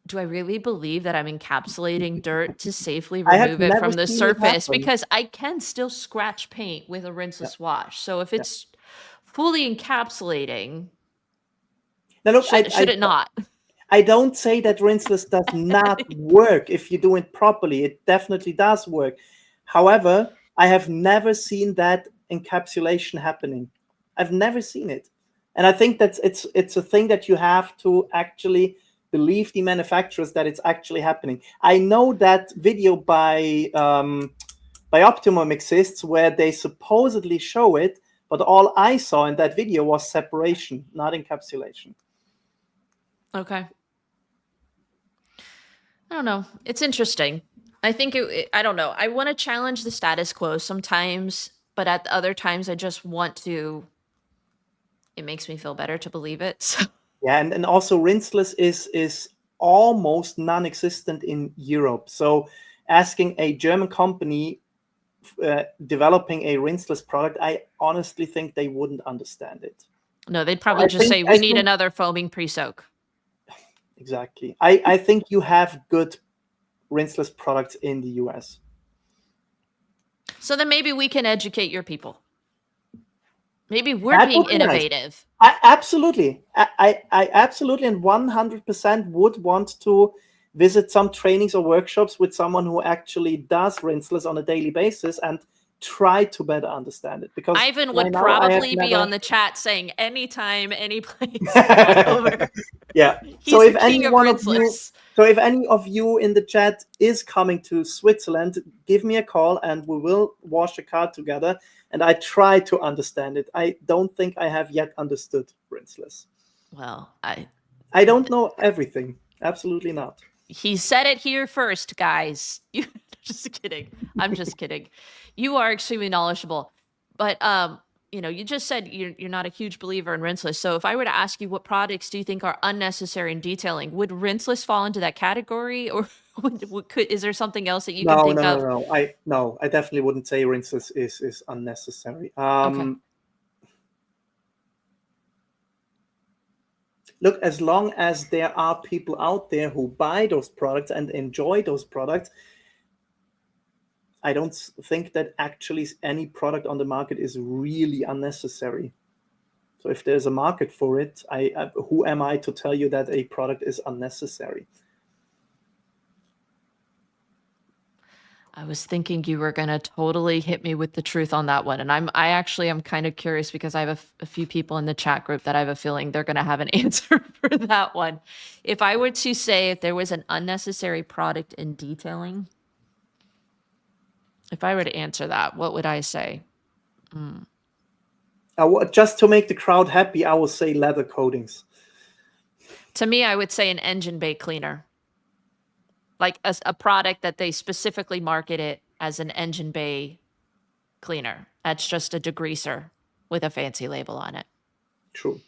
do I really believe that I'm encapsulating dirt to safely I have remove it never from the seen it surface? happen. Because I can still scratch paint with a Yeah. rinseless wash. So if Yeah. it's fully encapsulating, Now look, should it not? I don't say that rinseless does not work if you do it properly. It definitely does work. However, I have never seen that encapsulation happening. I've never seen it. And I think that's it's a thing that you have to actually believe the manufacturers that it's actually happening. I know that video by Optimum exists where they supposedly show it, but all I saw in that video was separation, not encapsulation. Okay. I don't know. It's interesting. I think I don't know. I want to challenge the status quo sometimes, but at other times I just want to. It makes me feel better to believe it. So. Yeah, and also rinseless is almost non-existent in Europe. So asking a German company developing a rinseless product, I honestly think they wouldn't understand it. No, they'd probably just say, we need another foaming pre-soak. Exactly. I think you have good rinseless products in the US. So then maybe we can educate your people. Maybe we're being innovative. Nice. Absolutely. I absolutely and 100% would want to visit some trainings or workshops with someone who actually does rinseless on a daily basis and try to better understand it. Because Ivan would probably be on the chat saying anytime, any place, over. Yeah. He's the king of rinseless. So if any of you in the chat is coming to Switzerland, give me a call and we will wash a car together. And I try to understand it. I don't think I have yet understood rinseless. Well, I don't know everything. Absolutely not. He said it here first, guys. Just kidding. I'm just kidding. You are extremely knowledgeable. But you just said you're not a huge believer in rinseless. So if I were to ask you what products do you think are unnecessary in detailing, would rinseless fall into that category, or is there something else that you can think of? No, I definitely wouldn't say rinseless is unnecessary. Okay. Look, as long as there are people out there who buy those products and enjoy those products, I don't think that actually any product on the market is really unnecessary. So if there's a market for it, who am I to tell you that a product is unnecessary? I was thinking you were going to totally hit me with the truth on that one. And I'm kind of curious because I have a few people in the chat group that I have a feeling they're going to have an answer for that one. If I were to say if there was an unnecessary product in detailing, if I were to answer that, what would I say? Just to make the crowd happy, I will say leather coatings. To me, I would say an engine bay cleaner. Like a product that they specifically market it as an engine bay cleaner. That's just a degreaser with a fancy label on it. True.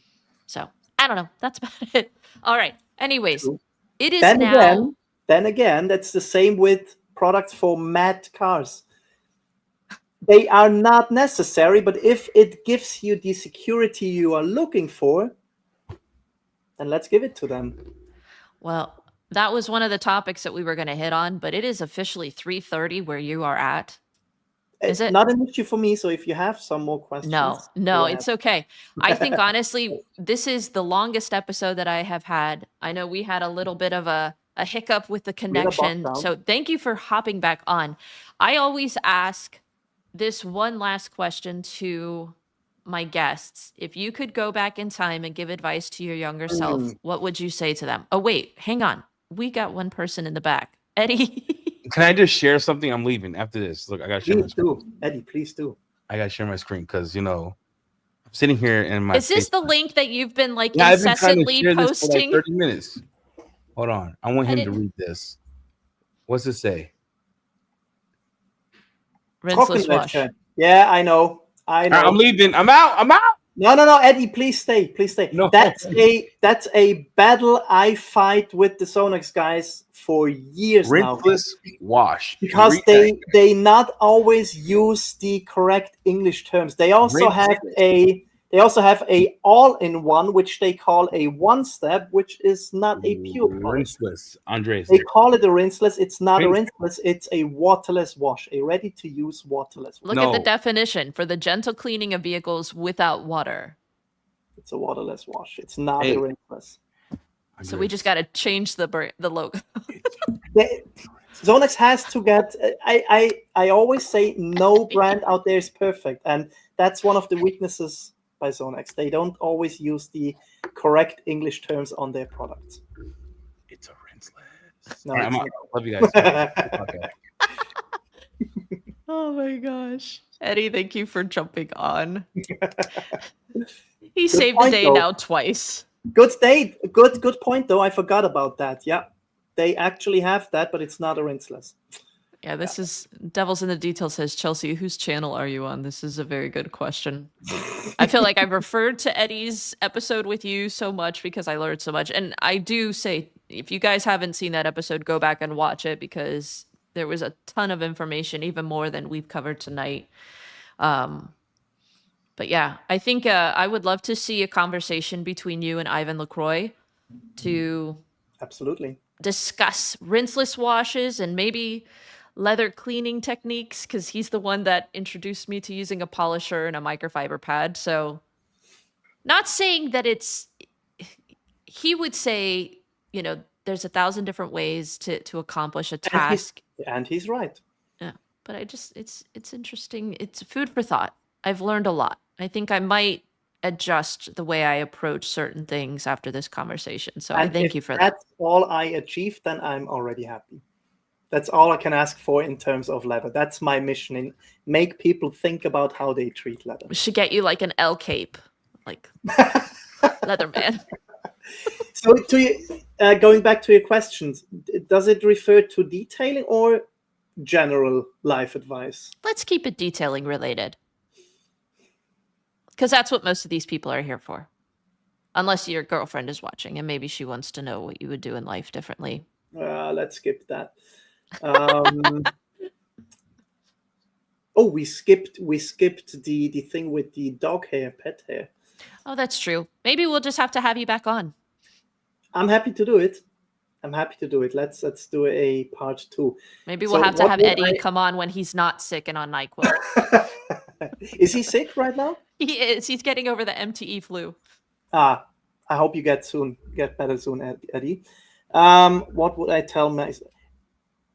So I don't know. That's about it. All right. Anyways, True. It is Then again, that's the same with products for matte cars. They are not necessary, but if it gives you the security you are looking for, then let's give it to them. Well, that was one of the topics that we were going to hit on, but it is officially 3:30 where you are at. Is it? Not an issue for me. So if you have some more questions, No, go ahead. it's okay. I think honestly, this is the longest episode that I have had. I know we had a little bit of a hiccup with the connection. So thank you for hopping back on. I always ask this one last question to my guests. If you could go back in time and give advice to your younger self, what would you say to them? Oh, wait, hang on. We got one person in the back. Eddie. Can I just share something? I'm leaving after this. Look, I got to share my screen. Eddie, please do. I got to share my screen because, I'm sitting here in my... Is this the link that you've been incessantly posting? This for like 30 minutes. Hold on. I want him to read this. What's it say? Rinseless wash. Yeah, I know. I'm leaving. I'm out. No, Eddie, please stay. No. That's a battle I fight with the Zonex guys for years now. Rinseless wash. Because they not always use the correct English terms. They also have a all-in-one, which they call a one-step, which is not a pure product. Rinseless, Andreas. They call it a rinseless. It's not a rinseless. It's a waterless wash, a ready-to-use waterless wash. Look at the definition: for the gentle cleaning of vehicles without water. It's a waterless wash. It's not a rinseless. So we just got to change the logo. Zonex has to get. I always say no brand out there is perfect, and that's one of the weaknesses by Zonex. They don't always use the correct English terms on their products. It's a rinseless. No, right, love you guys. Okay. Oh my gosh. Eddie, thank you for jumping on. He saved the day now twice. Good point though. I forgot about that. Yeah. They actually have that, but it's not a rinseless. Yeah, this is Devils in the Detail says, Chelsea, whose channel are you on? This is a very good question. I feel like I've referred to Eddie's episode with you so much because I learned so much. And I do say, if you guys haven't seen that episode, go back and watch it because there was a ton of information, even more than we've covered tonight. But yeah, I think I would love to see a conversation between you and Ivan LaCroix to absolutely discuss rinseless washes and maybe leather cleaning techniques, because he's the one that introduced me to using a polisher and a microfiber pad. So not saying that he would say, there's 1,000 different ways to accomplish a task. And he's right. Yeah. But it's interesting. It's food for thought. I've learned a lot. I think I might adjust the way I approach certain things after this conversation. So I thank you for that. If that's all I achieved, then I'm already happy. That's all I can ask for in terms of leather. That's my mission, in make people think about how they treat leather. We should get you like an L cape, like Leatherman. So going back to your questions, does it refer to detailing or general life advice? Let's keep it detailing related. Because that's what most of these people are here for. Unless your girlfriend is watching and maybe she wants to know what you would do in life differently. Let's skip that. We skipped the thing with the dog hair, pet hair. Oh, that's true. Maybe we'll just have to have you back on. I'm happy to do it. Let's do a part 2. Maybe we'll have to have Eddie come on when he's not sick and on NyQuil. Is he sick right now? He is. He's getting over the MTE flu. I hope you get better soon, Eddie. What would I tell myself?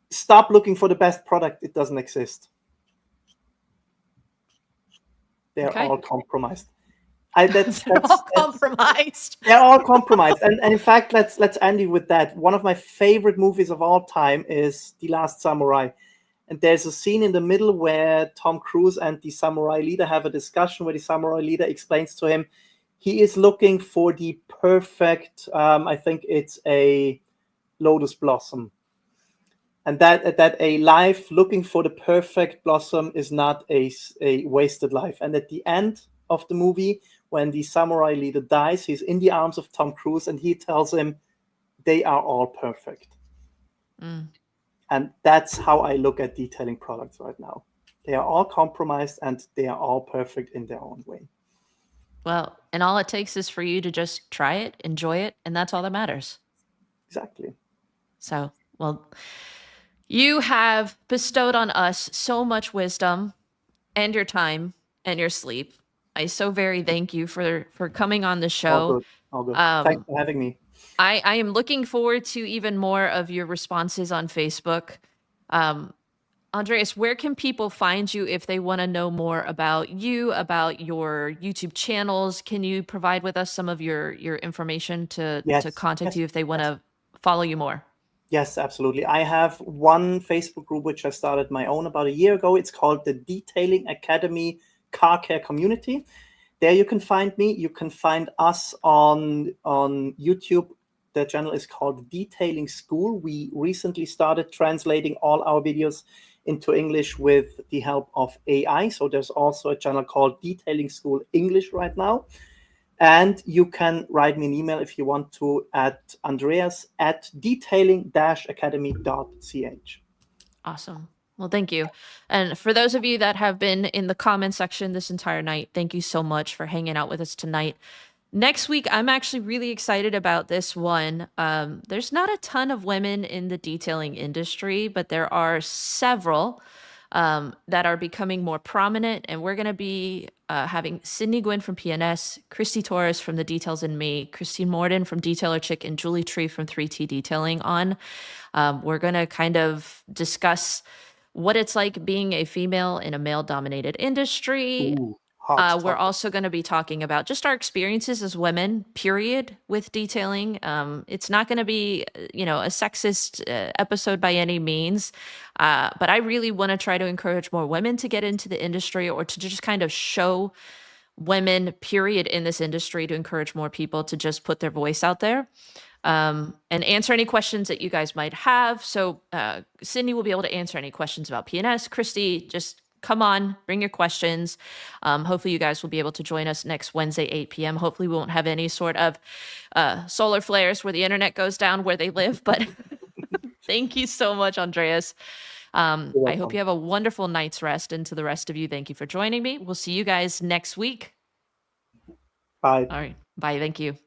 Stop looking for the best product. It doesn't exist. They're all compromised. They're all compromised. They're all compromised. And in fact, let's end it with that. One of my favorite movies of all time is The Last Samurai. And there's a scene in the middle where Tom Cruise and the samurai leader have a discussion where the samurai leader explains to him he is looking for the perfect, I think it's a lotus blossom. And that a life looking for the perfect blossom is not a wasted life. And at the end of the movie, when the samurai leader dies, he's in the arms of Tom Cruise and he tells him they are all perfect. And that's how I look at detailing products right now. They are all compromised and they are all perfect in their own way. Well, and all it takes is for you to just try it, enjoy it, and that's all that matters. Exactly. So, well, you have bestowed on us so much wisdom and your time and your sleep. I so very thank you for coming on the All show. good. All good. Thanks for having me. I am looking forward to even more of your responses on Facebook. Andreas, where can people find you if they want to know more about you, about your YouTube channels? Can you provide with us some of your information to Yes. contact Yes. you if they want Yes. to follow you more? Yes, absolutely. I have one Facebook group which I started my own about a year ago. It's called the Detailing Academy Car Care Community. There you can find me. You can find us on YouTube. The channel is called Detailing School. We recently started translating all our videos into English with the help of AI. So there's also a channel called Detailing School English right now. And you can write me an email if you want to at andreas@detailing-academy.ch. Awesome. Well, thank you. And for those of you that have been in the comment section this entire night, thank you so much for hanging out with us tonight. Next week, I'm actually really excited about this one. There's not a ton of women in the detailing industry, but there are several that are becoming more prominent. And we're going to be having Sydney Gwynn from PNS, Christy Torres from The Details in Me, Christine Morden from Detailer Chick, and Julie Tree from 3T Detailing on. We're going to kind of discuss what it's like being a female in a male-dominated industry. Ooh, hot We're topic. also going to be talking about just our experiences as women, period, with detailing. It's not going to be, a sexist episode by any means, but I really want to try to encourage more women to get into the industry or to just kind of show women, period, in this industry to encourage more people to just put their voice out there. And answer any questions that you guys might have. So Sydney will be able to answer any questions about PNS. Christy, just come on, bring your questions. Hopefully you guys will be able to join us next Wednesday, 8 p.m. Hopefully we won't have any sort of solar flares where the internet goes down where they live. But thank you so much, Andreas. I hope you have a wonderful night's rest. And to the rest of you, thank you for joining me. We'll see you guys next week. Bye. All right. Bye. Thank you.